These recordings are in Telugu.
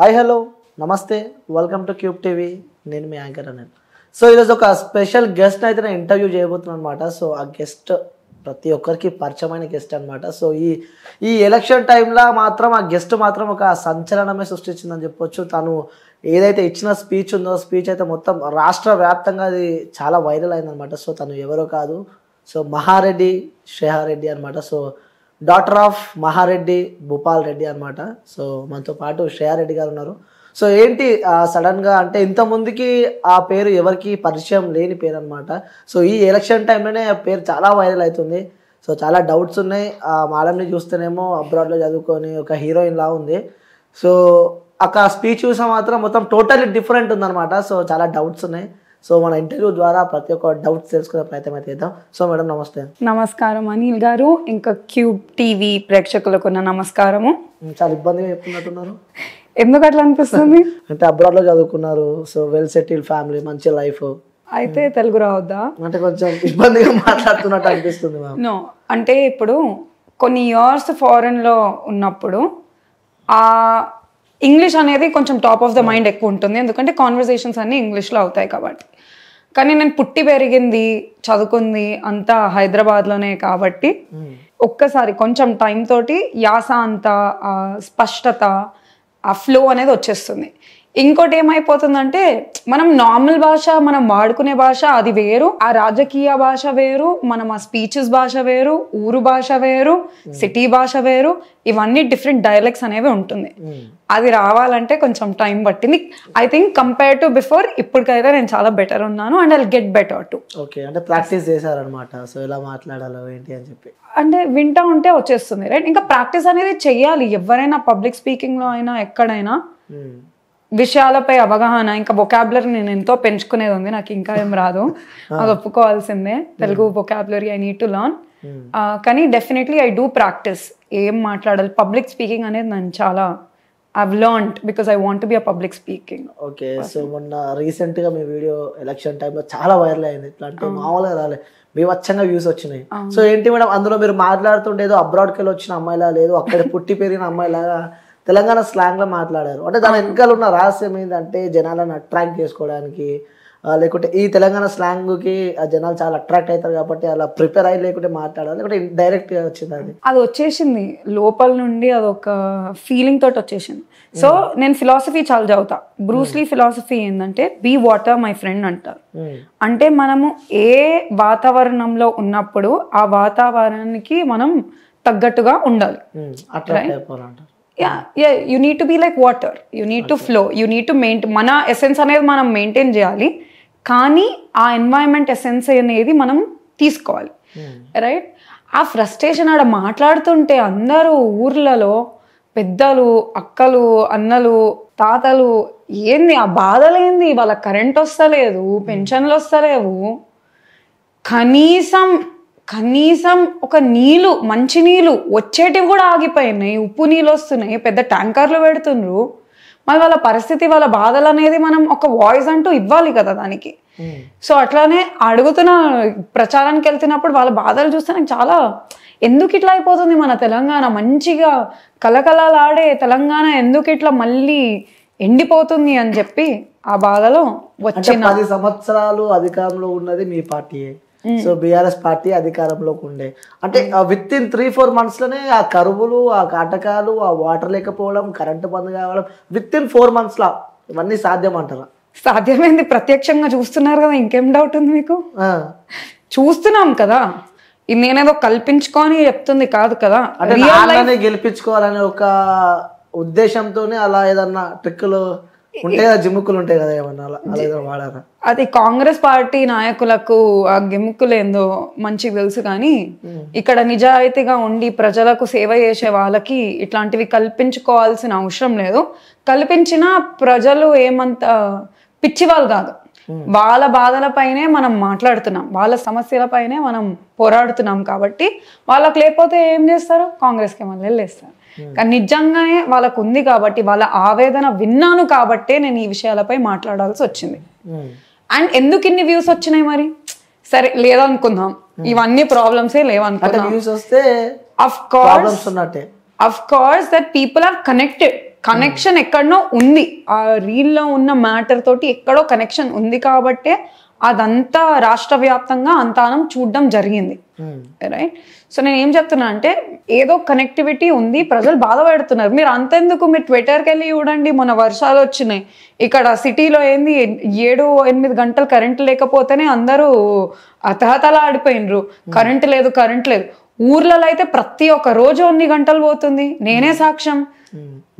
హాయ్ హలో నమస్తే వెల్కమ్ టు క్యూబ్ టీవీ. నేను మీ యాంకర్ అనిల్. సో ఈరోజు ఒక స్పెషల్ గెస్ట్ అయితే నేను ఇంటర్వ్యూ చేయబోతున్నాను అనమాట. సో ఆ గెస్ట్ ప్రతి ఒక్కరికి పరిచయమైన గెస్ట్ అనమాట. సో ఈ ఎలక్షన్ టైంలో మాత్రం ఆ గెస్ట్ మాత్రం ఒక సంచలనమే సృష్టించిందని చెప్పొచ్చు. తను ఏదైతే ఇచ్చిన స్పీచ్ ఉందో స్పీచ్ అయితే మొత్తం రాష్ట్ర వ్యాప్తంగా అది చాలా వైరల్ అయిందనమాట. సో తను ఎవరో కాదు, సో మహారెడ్డి శ్రేహారెడ్డి అనమాట. So daughter of Maha Reddy Bhupal Reddy అనమాట. సో మనతో పాటు శ్రేయారెడ్డి గారు ఉన్నారు. సో ఏంటి సడన్గా అంటే ఇంతకుముందుకి ఆ పేరు ఎవరికి పరిచయం లేని పేరు అనమాట. సో ఈ ఎలక్షన్ టైంలోనే ఆ పేరు చాలా వైరల్ అవుతుంది. సో చాలా డౌట్స్ ఉన్నాయి. ఆ మేడంని చూస్తేనేమో అబ్రాడ్లో చదువుకొని ఒక హీరోయిన్ లా ఉంది. సో అక్కడ స్పీచ్ చూసా మాత్రం మొత్తం టోటల్లీ డిఫరెంట్ ఉందన్నమాట. సో చాలా డౌట్స్ ఉన్నాయి. సో మన ఇంటర్వ్యూ ద్వారా ప్రతి ఒక్క డౌట్స్ తెలుసుకునే ప్రయత్నం అయితే చేద్దాం. సో మేడం నమస్తే. నమస్కారం అనిల్ గారు, ఇంకా క్యూబ్ టీవీ ప్రేక్షకులకు నా నమస్కారము. చాలా ఇబ్బందిగా చెప్తున్నట్టున్నారు. ఎందుకు అట్లా అనిపిస్తుంది? అంటే అబ్రాడ్లో చదువుకున్నారు, సో వెల్ సెటిల్ ఫ్యామిలీ, మంచి లైఫ్, అయితే తెలుగు రావద్దా అంటే కొంచెం ఇబ్బందిగా మాట్లాడుతున్నట్టు అనిపిస్తుంది మ్యామ్. నో, అంటే ఇప్పుడు కొన్ని ఇయర్స్ ఫారెన్లో ఉన్నప్పుడు ఆ ఇంగ్లీష్ అనేది కొంచెం టాప్ ఆఫ్ ద మైండ్ ఎక్కువ ఉంటుంది, ఎందుకంటే కాన్వర్జేషన్స్ అన్నీ ఇంగ్లీష్లో అవుతాయి కాబట్టి. కానీ నేను పుట్టి పెరిగింది చదువుకుంది అంతా హైదరాబాద్లోనే కాబట్టి ఒక్కసారి కొంచెం టైం తోటి యాస అంతా స్పష్టత, ఆ ఫ్లో అనేది వచ్చేస్తుంది. ఇంకోటి ఏమైపోతుందంటే మనం నార్మల్ భాష, మనం వాడుకునే భాష అది వేరు, ఆ రాజకీయ భాష వేరు, మనం ఆ స్పీచెస్ భాష వేరు, ఊరు భాష వేరు, సిటీ భాష వేరు, ఇవన్నీ డిఫరెంట్ డైలెక్ట్స్ అనేవి ఉంటుంది. అది రావాలంటే కొంచెం టైం పట్టింది. I think compare to before ఇప్పటికైతే నేను చాలా బెటర్ ఉన్నాను and I get better to. Okay, అంటే ప్రాక్టీస్ చేశారనమాట. సో ఎలా మాట్లాడాలో ఏంటి అని చెప్పి అంటే వింటా ఉంటే వచ్చేస్తుంది, రైట్? ఇంకా ప్రాక్టీస్ అనేది చెయ్యాలి. ఎవరైనా పబ్లిక్ స్పీకింగ్లో అయినా ఎక్కడైనా విషయాలపై అవగాహన, ఇంకా వొకాబులరీ నేను ఎంతో పెంచుకునేది ఉంది, నాకు ఇంకా ఏం రాదు, అది ఒప్పుకోవాల్సిందే. Telugu vocabulary I need to learn. కానీ డెఫినెట్లీ ఐ డూ ప్రాక్టీస్. ఏం మాట్లాడాలి, పబ్లిక్ స్పీకింగ్ అనేది నేను చాలా I've learned because I want to be a public speaking. Okay, so మొన్న రీసెంట్గా మీ వీడియో ఎలక్షన్ టైంలో చాలా వైరల్ అయింది. ఇట్లా అంటే మామూలుగా రాలే, బీభత్సంగా వ్యూస్ వచ్చినాయి. సో ఏంటి మేడం అందులో మీరు మాట్లాడుతుండేదో అబ్రాడ్కి వెళ్ళి వచ్చిన అమ్మాయిలా లేదు, అక్కడ పుట్టి పెరిగిన అమ్మాయిలాగా తెలంగాణ స్లాంగ్లో మాట్లాడారు. అంటే దాని వెనకాల ఉన్న రహస్యం ఏంటంటే జనాలను అట్రాక్ట్ చేసుకోవడానికి, లేకుంటే ఈ తెలంగాణ స్లాంగ్కి జనాలు చాలా అట్రాక్ట్ అవుతారు కాబట్టి అలా ప్రిపేర్ అయ్యి లేకుంటే మాట్లాడాలి, లేకుంటే డైరెక్ట్గా వచ్చింది? అది వచ్చేసింది లోపల నుండి, అదొక ఫీలింగ్ తోటి వచ్చేసింది. సో నేను ఫిలాసఫీ చాలా చదువుతా. బ్రూస్లీ ఫిలాసఫీ ఏంటంటే బీ వాటర్ మై ఫ్రెండ్ అంటారు. అంటే మనము ఏ వాతావరణంలో ఉన్నప్పుడు ఆ వాతావరణానికి మనం తగ్గట్టుగా ఉండాలి. You need to be like water, you need to flow, you need to maintain. మన ఎసెన్స్ అనేది మనం మెయింటైన్ చేయాలి, కానీ ఆ ఎన్వైరన్మెంట్ ఎసెన్స్ అనేది మనం తీసుకోవాలి, రైట్? ఆ ఫ్రస్ట్రేషన్ ఆడ మాట్లాడుతుంటే అందరూ ఊర్లలో పెద్దలు, అక్కలు, అన్నలు, తాతలు, ఏంది ఆ బాధలేంది, వాళ్ళ కరెంట్ వస్తలేదు, పెన్షన్లు వస్తలేవు, కనీసం ఒక నీళ్ళు, మంచి నీళ్ళు వచ్చేటివి కూడా ఆగిపోయినాయి, ఉప్పు నీళ్ళు వస్తున్నాయి, పెద్ద ట్యాంకర్లు పెడుతుండ్రు. మరి వాళ్ళ పరిస్థితి, వాళ్ళ బాధలు అనేది మనం ఒక వాయిస్ అంటూ ఇవ్వాలి కదా దానికి. సో అట్లానే అడుగుతున్న ప్రచారానికి వెళ్తున్నప్పుడు వాళ్ళ బాధలు చూస్తే నాకు చాలా ఎందుకు ఇట్లా అయిపోతుంది మన తెలంగాణ, మంచిగా కలకలలాడే తెలంగాణ ఎందుకు ఇట్లా మళ్ళీ ఎండిపోతుంది అని చెప్పి ఆ బాధలో వచ్చిన 10 సంవత్సరాలు అధికారంలో ఉన్నది మీ పార్టీయే. సో బీఆర్ఎస్ పార్టీ అధికారంలోకి ఉండే, అంటే విత్ ఇన్ 3-4 monthsలోనే ఆ కరువులు, ఆ కాటకాలు, ఆ వాటర్ లేకపోవడం, కరెంటు బంద్ కావడం, విత్ ఇన్ 4 monthsలో ఇవన్నీ సాధ్యం అంటారా? సాధ్యమైంది, ప్రత్యక్షంగా చూస్తున్నారు కదా, ఇంకేం డౌట్ ఉంది మీకు? చూస్తున్నాం కదా, నేనేదో కల్పించుకొని చెప్తుంది కాదు కదా. అంటే గెలిపించుకోవాలనే ఒక ఉద్దేశంతోనే అలా ఏదన్నా ట్రిక్కులు ఉంటాయి కదా, జిమ్ముకులు ఉంటాయి కదా, ఏమన్నా అలా వాడారా? అది కాంగ్రెస్ పార్టీ నాయకులకు ఆ గిమ్ముకులు ఏందో మంచిగా తెలుసు, కానీ ఇక్కడ నిజాయితీగా ఉండి ప్రజలకు సేవ చేసే వాళ్ళకి ఇట్లాంటివి కల్పించుకోవాల్సిన అవసరం లేదు. కల్పించిన ప్రజలు ఏమంత పిచ్చివాళ్ళు కాదు, వాళ్ళ బాధలపైనే మనం మాట్లాడుతున్నాం, వాళ్ళ సమస్యలపైనే మనం పోరాడుతున్నాం. కాబట్టి వాళ్ళకి లేకపోతే ఏం చేస్తారు, కాంగ్రెస్కి మళ్ళీ వెళ్ళేస్తారు. కానీ నిజంగానే వాళ్ళకు ఉంది కాబట్టి, వాళ్ళ ఆవేదన విన్నాను కాబట్టే నేను ఈ విషయాలపై మాట్లాడాల్సి వచ్చింది. అండ్ ఎందుకు ఇన్ని వ్యూస్ వచ్చినాయి మరి? సరే లేదనుకుందాం, ఇవన్నీ ప్రాబ్లమ్సే లేవనుకుందాం. వ్యూస్ వస్తే of course that people are connected connection ఎక్కడనో ఉంది, ఆ రీల్లో ఉన్న మ్యాటర్ తోటి ఎక్కడో కనెక్షన్ ఉంది కాబట్టే అదంతా రాష్ట్ర వ్యాప్తంగా అంతానం చూడడం జరిగింది. రైట్. సో నేను ఏం చెప్తున్నా అంటే ఏదో కనెక్టివిటీ ఉంది, ప్రజలు బాధపడుతున్నారు. మీరు అంతెందుకు, మీరు ట్విట్టర్కి వెళ్ళి చూడండి, మొన్న వర్షాలు వచ్చినాయి ఇక్కడ సిటీలో, ఏంది 7-8 గంటలు కరెంట్ లేకపోతేనే అందరూ తహతల ఆడిపోయినరు. కరెంట్ లేదు. ఊర్లలో అయితే ప్రతి ఒక్క రోజు 9 గంటలు పోతుంది. నేనే సాక్ష్యం.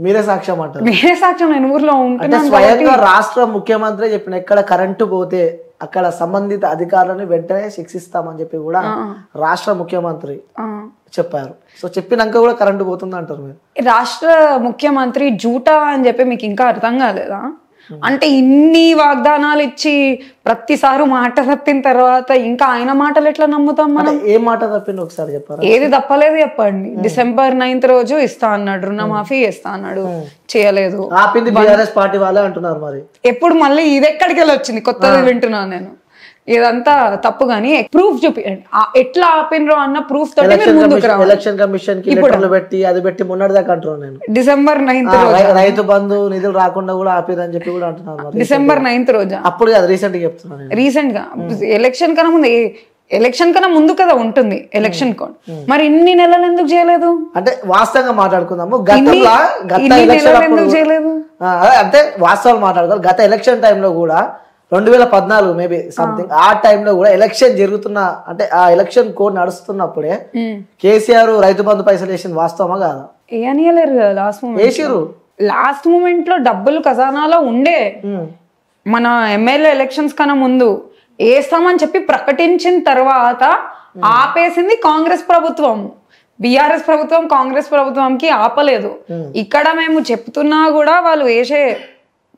మీరే సాక్ష్యం అంటారు? నేనే సాక్ష్యం, నేను ఊర్లో ఉంటున్నాను. స్వయంగా రాష్ట్ర ముఖ్యమంత్రి చెప్పిన ఎక్కడ కరెంటు పోతే అక్కడ సంబంధిత అధికారులను వెంటనే శిక్షిస్తామని చెప్పి కూడా రాష్ట్ర ముఖ్యమంత్రి చెప్పారు. సో చెప్పినాక కూడా కరెంటు పోతుంది అంటారు మీరు. రాష్ట్ర ముఖ్యమంత్రి జూటా అని చెప్పి మీకు ఇంకా అర్థం కాలేదా? అంటే ఇన్ని వాగ్దానాలు ఇచ్చి ప్రతిసారి మాట తప్పిన తర్వాత ఇంకా ఆయన మాటలు ఎట్లా నమ్ముతాం మనం? ఏ మాట తప్పింది ఒకసారి చెప్పారు? ఏది తప్పలేదు చెప్పండి. December 9th రోజు ఇస్తా అన్నాడు, రుణమాఫీ ఇస్తా అన్నాడు, చేయలేదు. ఆపింది బీఆర్ఎస్ పార్టీ వాళ్ళే అంటున్నారు. మరి ఎప్పుడు మళ్ళీ ఇది ఎక్కడికి వెళ్ళి వచ్చింది? కొత్తది వింటున్నాను నేను. ఇదంతా తప్పు. కానీ ప్రూఫ్ చూపించండి, ఎట్లా ఆపినరో అన్న ప్రూఫ్ తోటి ఎలక్షన్ కమిషన్ కి లెటర్లు పెట్టి అది పెట్టి మొన్నటిదాకా అంటున్నాను నేను. December 9th రైతు బంధు నిధులు రాకుండా కూడా ఆపిరని చెప్పి కూడా అంటున్నారు. December 9th రోజు. అప్పుడు కాదు, రీసెంట్ గా చెప్తున్నాను. రీసెంట్ గా ఎలక్షన్ కన్నా ముందు కదా ఉంటుంది ఎలక్షన్ కోడ్. మరి ఇన్ని నెలలు ఎందుకు చేయలేదు? అంటే వాస్తవంగా మాట్లాడుకుందాము. ఎందుకు చేయలేదు అంటే వాస్తవాలు మాట్లాడుకోవాలి. గత ఎలక్షన్ టైంలో కూడా 2014 మేబీ సంథింగ్ ఆ టైంలో కూడా ఎలక్షన్ జరుగుతున్న, అంటే ఆ ఎలక్షన్ కోడ్ నడుస్తున్నప్పుడే కేసీఆర్ రైతు బంధు పైసలు వేసింది వాస్తవమా కాదా? ఏనియలేరు కదా లాస్ట్ మూమెంట్ లో డబ్బులు ఖజానాలో ఉండే. మన ఎమ్మెల్యే ఎలక్షన్స్ కన్నా ముందు వేస్తామని చెప్పి ప్రకటించిన తర్వాత ఆపేసింది కాంగ్రెస్ ప్రభుత్వం. బీఆర్ఎస్ ప్రభుత్వం కాంగ్రెస్ ప్రభుత్వంకి ఆపలేదు. ఇక్కడ మేము చెప్తున్నా కూడా వాళ్ళు వేసే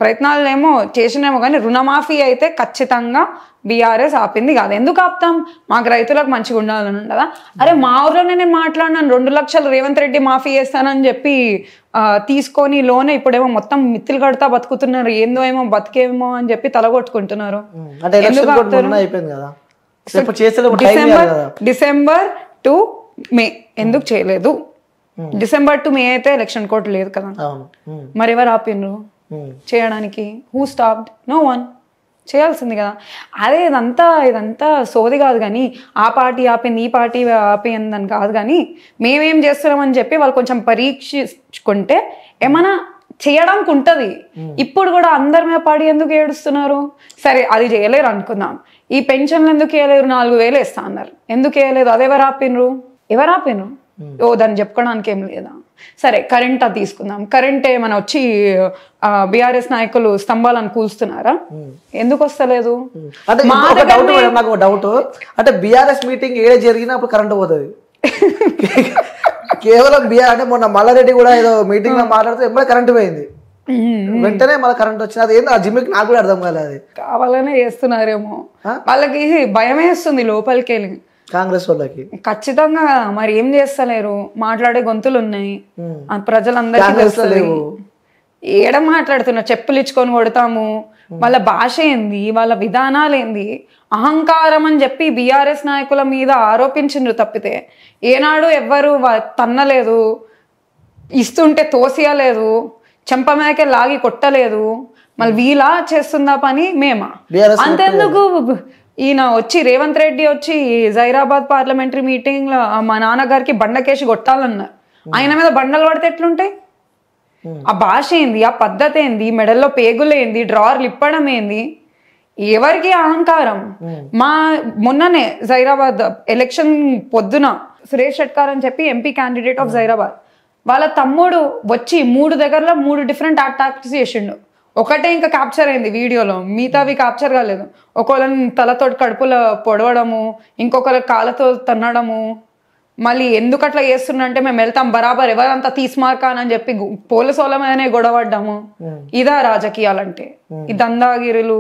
ప్రయత్నాలు ఏమో చేసినేమో, కానీ రుణమాఫీ అయితే ఖచ్చితంగా బీఆర్ఎస్ ఆపింది కాదు. ఎందుకు ఆపుతాం? మాకు రైతులకు మంచిగా ఉండాలని ఉండదా? అరే మా ఊర్లోనే నేను మాట్లాడినాను, 2 లక్షలు రేవంత్ రెడ్డి మాఫీ చేస్తానని చెప్పి తీసుకొని లోనే ఇప్పుడేమో మొత్తం మిత్తులు కడతా బతుకుతున్నారు. ఏందో ఏమో బతికేమో అని చెప్పి తలగొట్టుకుంటున్నారు. డిసెంబర్ టు మే ఎందుకు చేయలేదు? December to May అయితే ఎలక్షన్ కోడ్ లేదు కదా, మరి ఎవరు ఆపినరు చేయడానికి? Who stopped? No one. చేయాల్సింది కదా. అదే ఇదంతా సోది కాదు. కానీ ఆ పార్టీ ఆపింది, ఈ పార్టీ ఆపిందని కాదు. కానీ మేమేం చేస్తున్నామని చెప్పి వాళ్ళు కొంచెం పరీక్షించుకుంటే ఏమైనా చేయడానికి ఉంటుంది. ఇప్పుడు కూడా అందరి మీద పడి ఎందుకు ఏడుస్తున్నారు? సరే అది చేయలేరు అనుకుందాం. ఈ పెన్షన్లు ఎందుకు వేయలేరు? 4,000 ఇస్తా అన్నారు, ఎందుకు వేయలేదు? అది ఎవరు ఆపినరు? ఓ దాన్ని చెప్పుకోవడానికి ఏం లేదా? సరే కరెంట్ అది తీసుకుందాం. కరెంట్ ఏమైనా వచ్చి బీఆర్ఎస్ నాయకులు స్తంభాలను కూల్స్తున్నారా? ఎందుకు వస్తలేదు? నాకు డౌట్, అంటే బీఆర్ఎస్ మీటింగ్ ఏ జరిగినా అప్పుడు కరెంట్ పోతుంది. కేవలం బీఆర్ అంటే మొన్న మల్లారెడ్డి కూడా ఏదో మీటింగ్ లో మాట్లాడుతూ ఎప్పుడో కరెంట్ పోయింది, వెంటనే మళ్ళీ కరెంట్ వచ్చింది. అది ఏందో ఆ జిమ్కి నాకు కూడా అర్థం కాలేదు. అది కావాలనే చేస్తున్నారేమో, వాళ్ళకి భయం వేస్తుంది లోపలికి వెళ్ళి. కాంగ్రెస్ వాళ్ళకి ఖచ్చితంగా. మరి ఏం చేస్తలేరు? మాట్లాడే గొంతులు ఉన్నాయి, ప్రజలందరికీ ఏడ మాట్లాడుతున్నారు? చెప్పులు ఇచ్చుకొని కొడతాము. వాళ్ళ భాష ఏంది, వాళ్ళ విధానాలు ఏంది? అహంకారం అని చెప్పి బీఆర్ఎస్ నాయకుల మీద ఆరోపించిండ్రు తప్పితే ఏనాడు ఎవ్వరు తన్నలేదు, ఇస్తుంటే తోసియలేదు, చెంపమేకే లాగి కొట్టలేదు. మళ్ళీ వీలా చేస్తుందా పని మేమా? అంతెందుకు ఈయన వచ్చి రేవంత్ రెడ్డి వచ్చి జైరాబాద్ పార్లమెంటరీ మీటింగ్ లో మా నాన్నగారికి బండకేసి కొట్టాలన్నారు. ఆయన మీద బండలు పడితే ఎట్లుంటాయి? ఆ భాష ఏంది, ఆ పద్ధతి ఏంది, మెడల్లో పేగులు ఏంది, డ్రావర్లు ఇప్పడం ఏంది? ఎవరికి అహంకారం? మొన్ననే జైరాబాద్ ఎలక్షన్ పొద్దున సురేష్ షెట్కార్ అని చెప్పి ఎంపీ క్యాండిడేట్ ఆఫ్ జైరాబాద్, వాళ్ళ తమ్ముడు వచ్చి 3 దగ్గరలో 3 డిఫరెంట్ అటాక్స్ చేసిండు. ఒకటే ఇంకా క్యాప్చర్ అయింది వీడియోలో, మిగతావి క్యాప్చర్ కాలేదు. ఒకళ్ళని తలతో కడుపులో పొడవడము, ఇంకొకరి కాళ్ళతో తన్నడము. మళ్ళీ ఎందుకు అట్లా చేస్తున్నంటే మేము వెళ్తాం బరాబర్, ఎవరంతా తీసుమార్కానని చెప్పి పోలీసు వాళ్ళ మీదనే గొడవడ్డాము. ఇదా రాజకీయాలంటే? ఈ దందాగిరులు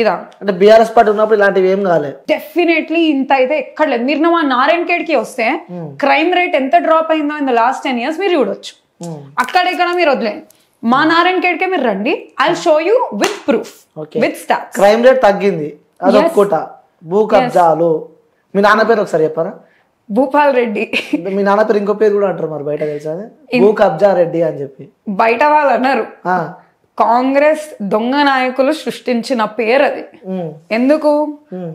ఇదా? అంటే బీఆర్ఎస్ పార్టీ ఉన్నప్పుడు ఇలాంటివి ఏం కాలేదు. డెఫినెట్లీ ఇంత అయితే ఎక్కడ లేదు. మీరు మా నారాయణ ఖేడ్కి వస్తే క్రైమ్ రేట్ ఎంత డ్రాప్ అయిందో ఇన్ ద లాస్ట్ 10 years మీరు చూడొచ్చు. అక్కడ మీరు వదిలేదు. మా నారాయణ ఖేడ్కే మీరు రండి, I show you with proof, with stats. Crime rate తగ్గింది, అదొక్కట. భూ కబ్జాలు, మీ నాన్న పేరు ఒకసారి చెప్పారా? భూపాల్ రెడ్డి. మీ నాన్న పేరు ఇంకో పేరు కూడా అంటారు మరి బయట తెలుసా, భూ కబ్జా రెడ్డి అని చెప్పి బయట వాళ్ళు అన్నారు. కాంగ్రెస్ దొంగ నాయకులు సృష్టించిన పేరు అది. ఎందుకు?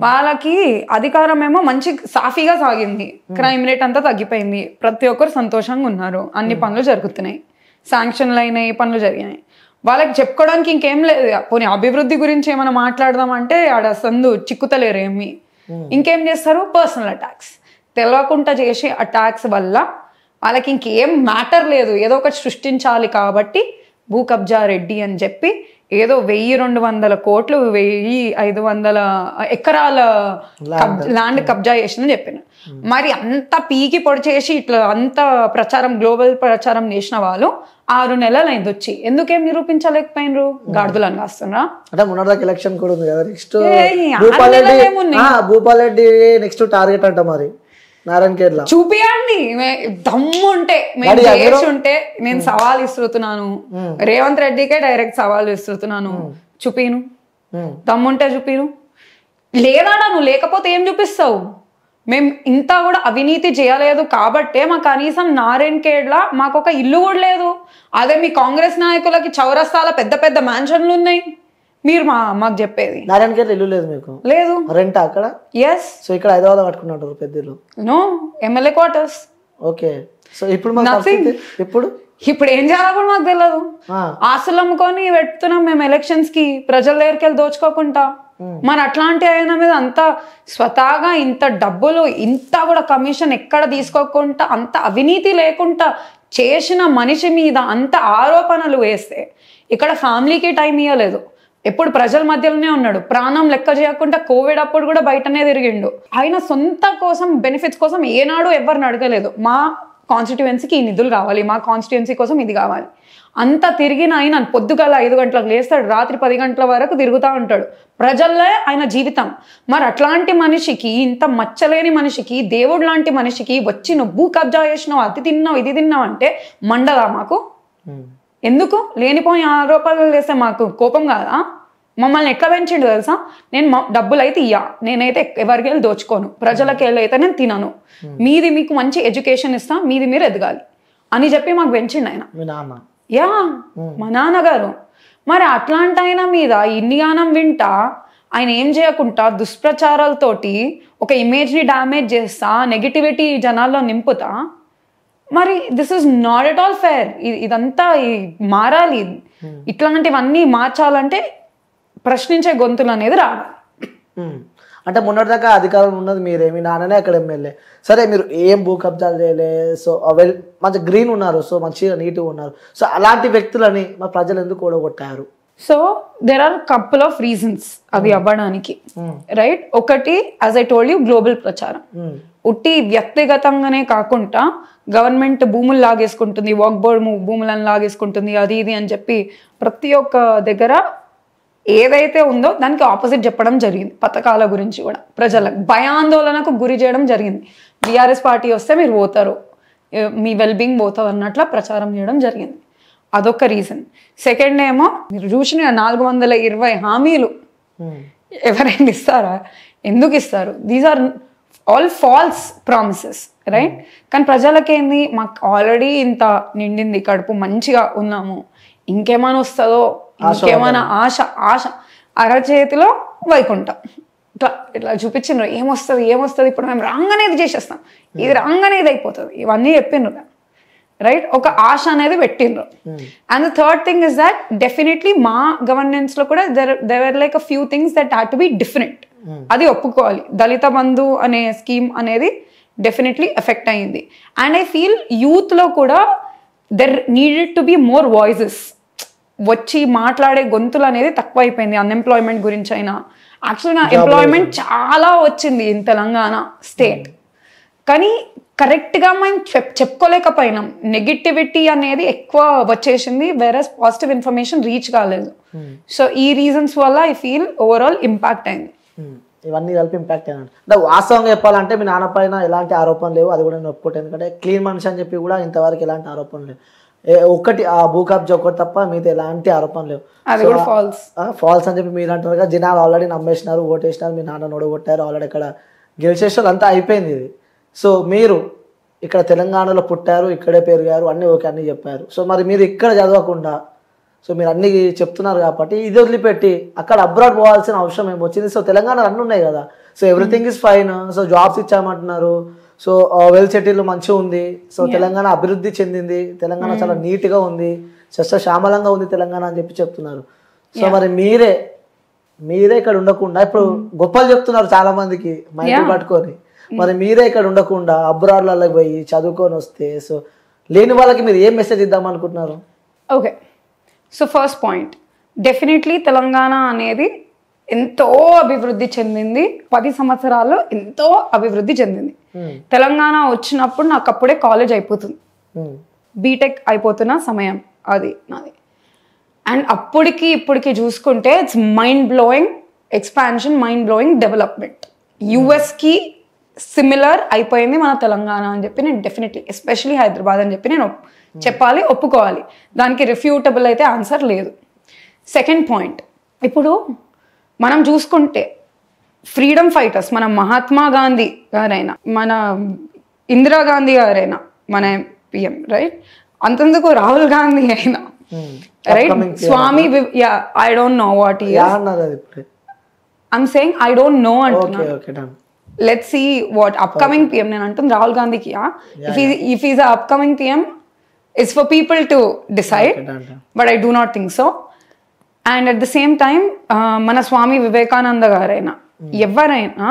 వాళ్ళకి అధికారం ఏమో మంచి సాఫీగా సాగింది, క్రైమ్ రేట్ అంతా తగ్గిపోయింది, ప్రతి ఒక్కరు సంతోషంగా ఉన్నారు, అన్ని పనులు జరుగుతున్నాయి, శాంక్షన్లు అయినాయి, పనులు జరిగినాయి. వాళ్ళకి చెప్పుకోవడానికి ఇంకేం లేదు. పోనీ అభివృద్ధి గురించి ఏమైనా మాట్లాడదామంటే ఆడ సందు చిక్కుతలేరు ఏమి. ఇంకేం చేస్తారు? పర్సనల్ అటాక్స్, తెలియకుండా చేసే అటాక్స్ వల్ల వాళ్ళకి ఇంకేం మ్యాటర్ లేదు, ఏదో ఒకటి సృష్టించాలి. కాబట్టి భూ కబ్జా రెడ్డి అని చెప్పి ఏదో 1200 కోట్లు 1500 ఎకరాల ల్యాండ్ కబ్జా చేసిందని చెప్పిన. మరి అంత పీకి పొడి చేసి ఇట్లా అంత ప్రచారం, గ్లోబల్ ప్రచారం చేసిన వాళ్ళు 6 నెలలు అయింది వచ్చి, ఎందుకేం నిరూపించలేకపోయినరు? గాడిదలను కాస్తున్నా. అంటే మొన్నటిదాకా ఎలక్షన్ కూడా ఉంది కదా, next Bhupal Reddy next target అంట మరి నారాయణఖేడ్లో. చూపియండి దమ్ముంటే, మేము చేసుంటే. నేను సవాల్ ఇస్తున్నాను రేవంత్ రెడ్డికే, డైరెక్ట్ సవాల్ ఇస్తున్నాను. చూపిను, దమ్ముంటే చూపిను. లేదా నువ్వు లేకపోతే ఏం చూపిస్తావు? మేము ఇంత కూడా అవినీతి చేయలేదు కాబట్టే మాకు కనీసం నారాయణఖేడ్లా మాకు ఒక ఇల్లు కూడా లేదు. అదే మీ కాంగ్రెస్ నాయకులకి చౌరస్తాల పెద్ద పెద్ద మ్యాన్షన్లు ఉన్నాయి. మీరు మాకు చెప్పేది నారాయణఖేడ్ ఇల్లు లేదు, మీకు లేదు, రెంట్ అక్కడ. ఎస్. సో ఇక్కడ హైదరాబాద్ కట్టుకున్నారు పెద్ద ఇల్లు. No, MLA quarters. Okay. So ఇప్పుడు ఇప్పుడు ఏం చేయాలో కూడా మాకు తెలియదు. ఆస్తులు అమ్ముకొని పెడుతున్నాం మేము ఎలక్షన్స్ కి, ప్రజల దగ్గరికి వెళ్ళి దోచుకోకుండా. మరి అట్లాంటి ఆయన మీద అంత స్వతహాగా ఇంత డబ్బులు, ఇంత కూడా కమిషన్ ఎక్కడ తీసుకోకుండా, అంత అవినీతి లేకుండా చేసిన మనిషి మీద అంత ఆరోపణలు వేస్తే ఇక్కడ ఫ్యామిలీకి టైం ఇవ్వలేదు. ఎప్పుడు ప్రజల మధ్యలోనే ఉన్నాడు, ప్రాణం లెక్క చేయకుండా కోవిడ్ అప్పుడు కూడా బయటనే తిరిగిండు. ఆయన సొంత కోసం, బెనిఫిట్స్ కోసం ఏనాడు ఎవరిని అడగలేదు. మా కాన్స్టిట్యుయెన్సీకి ఈ నిధులు కావాలి, మా కాన్స్టిట్యుయెన్సీ కోసం ఇది కావాలి. అంత తిరిగిన ఆయన పొద్దుగల 5 గంటలకు లేస్తాడు, రాత్రి 10 గంటల వరకు తిరుగుతూ ఉంటాడు. ప్రజల్లే ఆయన జీవితం. మరి అట్లాంటి మనిషికి, ఇంత మచ్చలేని మనిషికి, దేవుడు లాంటి మనిషికి వచ్చి నువ్వు భూ కబ్జా చేసినావు, అది తిన్నావు, ఇది తిన్నావు అంటే మండదా మాకు? ఎందుకు లేనిపోయి ఆరోపణలు చేస్తే మాకు కోపం కాదా? మమ్మల్ని ఎట్లా పెంచిండు తెలుసా? నేను డబ్బులు అయితే ఇయ్యా, నేనైతే ఎవరికి వెళ్ళి దోచుకోను, ప్రజలకి వెళ్ళి అయితే నేను తినను, మీది మీకు మంచి ఎడ్యుకేషన్ ఇస్తా, మీది మీరు ఎదగాలి అని చెప్పి మాకు పెంచిండు ఆయన. యా, మా నాన్నగారు. మరి అట్లాంటి ఆయన మీద ఇన్ని గానం వింటా ఆయన ఏం చేయకుండా దుష్ప్రచారాలతోటి ఒక ఇమేజ్ని డ్యామేజ్ చేస్తా, నెగిటివిటీ జనాల్లో నింపుతా. మరి this is not at all fair. ఇదంతా మారాలి. ఇట్లాంటివన్నీ మార్చాలంటే ప్రశ్నించే గొంతులు అనేది రావాలి. అంటే మొన్నటిదాకా అధికారం ఉన్నది మీరేమి, నాన్ననే అక్కడ ఎమ్మెల్యే. సరే, మీరు ఏం భూ కబ్జాలు చేయలే, సో మంచి గ్రీన్ ఉన్నారు, సో మంచిగా నీట్గా ఉన్నారు. సో అలాంటి వ్యక్తులని మా ప్రజలు ఎందుకు ఓడగొట్టారు? So there are couple of reasons అది అవ్వడానికి, రైట్? ఒకటి, as I told you, global ప్రచారం. ఉట్టి వ్యక్తిగతంగానే కాకుండా గవర్నమెంట్ భూములు లాగేసుకుంటుంది, వాక్ బోర్డ్ భూములను లాగేసుకుంటుంది, అది ఇది అని చెప్పి ప్రతి ఒక్క దగ్గర ఏదైతే ఉందో దానికి ఆపోజిట్ చెప్పడం జరిగింది. పథకాల గురించి కూడా ప్రజలకు భయాందోళనకు గురి చేయడం జరిగింది. బీఆర్ఎస్ పార్టీ వస్తే మీరు పోతారు, మీ వెల్బీయింగ్ పోతారు అన్నట్ల ప్రచారం చేయడం జరిగింది. అదొక రీజన్. సెకండ్ ఏమో మీరు చూసిన 420 హామీలు ఎవరైనా ఇస్తారా? ఎందుకు ఇస్తారు? These are all false promises, right? కానీ ప్రజలకేంది, మాకు ఆల్రెడీ ఇంత నిండింది, కడుపు మంచిగా ఉన్నాము, ఇంకేమైనా వస్తుందో, ఇంకేమైనా ఆశ అరచేతిలో వైకుంఠం ఇట్లా ఇట్లా చూపించిండ్రు. ఏమొస్తుంది ఇప్పుడు మేము రాంగ్ అనేది చేసేస్తాం, ఇది రాంగ్ అనేది అయిపోతుంది, ఇవన్నీ చెప్పిండ్రు, రైట్? ఒక ఆశ అనేది పెట్టిండ్రు. And the third thing is that definitely మా గవర్నెన్స్ లో కూడా there like a few things that had to be different. అది ఒప్పుకోవాలి. దళిత బంధు అనే స్కీమ్ అనేది డెఫినెట్లీ ఎఫెక్ట్ అయింది. అండ్ ఐ ఫీల్ యూత్ లో కూడా there needed to be more voices. వచ్చి మాట్లాడే గొంతులు అనేది తక్కువ అయిపోయింది. అన్ఎంప్లాయ్మెంట్ గురించి అయినా, యాక్చువల్గా ఎంప్లాయ్మెంట్ చాలా వచ్చింది ఇన్ తెలంగాణ స్టేట్, కానీ కరెక్ట్గా మనం చెప్పుకోలేకపోయినాం. నెగిటివిటీ అనేది ఎక్కువ వచ్చేసింది, వేరస్ పాజిటివ్ ఇన్ఫర్మేషన్ రీచ్ కాలేదు. సో ఈ రీజన్స్ వల్ల ఐ ఫీల్ ఓవరాల్ ఇంపాక్ట్ అయింది. ఇవన్నీ కలిపి ఇంపాక్ట్ అయినా అంటే వాస్తవంగా చెప్పాలంటే మీ నాన్న పైన ఎలాంటి ఆరోపణలు లేవు, అది కూడా నేను ఒప్పుకుంటాను. ఎందుకంటే క్లీన్ మనిషి అని చెప్పి కూడా ఇంతవరకు ఎలాంటి ఆరోపణలు లేవు. ఒక్కటి ఆ భూ కబ్జా ఒకటి తప్ప మీతో ఎలాంటి ఆరోపణలు లేవు. ఫాల్స్ అని చెప్పి మీరు అంటారు కదా, జనాలు ఆల్రెడీ నమ్మేసినారు, ఓటేసినారు, మీ నాన్న ఓడగొట్టారు, ఆల్రెడీ ఇక్కడ గెలిచేసారు, అంతా అయిపోయింది ఇది. సో మీరు ఇక్కడ తెలంగాణలో పుట్టారు, ఇక్కడే పెరిగారు, అన్నీ ఓకే అన్నీ చెప్పారు. సో మరి మీరు ఇక్కడ చదవకుండా సో మీరు అన్నీ చెప్తున్నారు కాబట్టి ఇది వదిలిపెట్టి అక్కడ అబ్రాడ్ పోవాల్సిన అవసరం ఏమొచ్చింది? సో తెలంగాణలో అన్నీ ఉన్నాయి కదా, so everything is fine, so jobs ఇచ్చామంటున్నారు, సో వెల్ సెటిల్ మంచిగా ఉంది, సో తెలంగాణ అభివృద్ధి చెందింది, తెలంగాణ చాలా నీట్గా ఉంది, శ్యామలంగా ఉంది తెలంగాణ అని చెప్తున్నారు. సో మరి మీరే ఇక్కడ ఉండకుండా ఇప్పుడు గొప్పలు చెప్తున్నారు చాలా మందికి మైండ్ పట్టుకొని, మరి మీరే ఇక్కడ ఉండకుండా అబ్రాడ్లలో పోయి చదువుకొని వస్తే సో లేని వాళ్ళకి మీరు ఏం మెసేజ్ ఇద్దాం అనుకుంటున్నారు? Okay, so first point, definitely Telangana అనేది ఎంతో అభివృద్ధి చెందింది, 10 సంవత్సరాల్లో ఎంతో అభివృద్ధి చెందింది. తెలంగాణ వచ్చినప్పుడు నాకు అప్పుడే కాలేజ్ అయిపోతుంది, బీటెక్ అయిపోతున్న సమయం అది నాది. అండ్ అప్పటికి ఇప్పటికి చూసుకుంటే it's mind blowing expansion, mind blowing development. యుఎస్కి సిమిలర్ అయిపోయింది మన తెలంగాణ అని చెప్పి నేను డెఫినెట్లీ, ఎస్పెషలీ హైదరాబాద్ అని చెప్పి నేను చెప్పాలి, ఒప్పుకోవాలి. దానికి రిఫ్యూటబుల్ అయితే ఆన్సర్ లేదు. సెకండ్ పాయింట్, ఇప్పుడు మనం చూసుకుంటే ఫ్రీడమ్ ఫైటర్స్, మన మహాత్మా గాంధీ గారైనా, మన ఇందిరాగాంధీ గారైనా, మన పిఎం రైట్, అంతెందుకు రాహుల్ గాంధీ అయినా రైట్, స్వామి I don't know what I'm saying, I don't know అంటున్నాను. Let's see what upcoming PM, నేను అంటుంది రాహుల్ గాంధీకి, if is upcoming PM it's for people to decide, but I do not think so. And at the same time మన స్వామి వివేకానంద గారైనా ఎవరైనా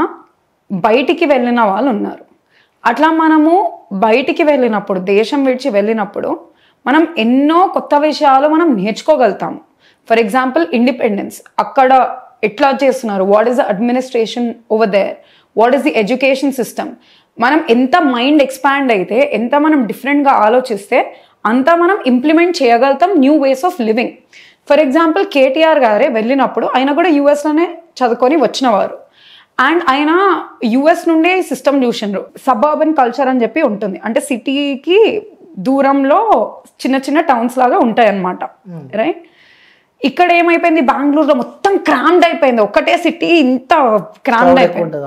బయటికి వెళ్ళిన వాళ్ళు ఉన్నారు. అట్లా మనము బయటికి వెళ్ళినప్పుడు, దేశం విడిచి వెళ్ళినప్పుడు మనం ఎన్నో కొత్త విషయాలు మనం నేర్చుకోగలుగుతాము. ఫర్ ఎగ్జాంపుల్ ఇండిపెండెన్స్, అక్కడ ఎట్లా చేస్తున్నారు, what is the administration over there, what is the education system. మనం ఎంత మైండ్ ఎక్స్పాండ్ అయితే, ఎంత మనం డిఫరెంట్గా ఆలోచిస్తే అంతా మనం ఇంప్లిమెంట్ చేయగలుగుతాం new ways of living. For example KTR గారే వెళ్ళినప్పుడు ఆయన కూడా యూఎస్లోనే చదువుకొని వచ్చినవారు. అండ్ ఆయన యుఎస్ నుండే సిస్టమ్ చూసినారు. సబర్బన్ కల్చర్ అని చెప్పి ఉంటుంది, అంటే సిటీకి దూరంలో చిన్న చిన్న టౌన్స్ లాగా ఉంటాయి అన్నమాట రైట్. ఇక్కడ ఏమైపోయింది, బెంగళూరులో మొత్తం క్రామ్డ్ అయిపోయింది, ఒకటే సిటీ ఇంత క్రామ్డ్ అయిపోయింది.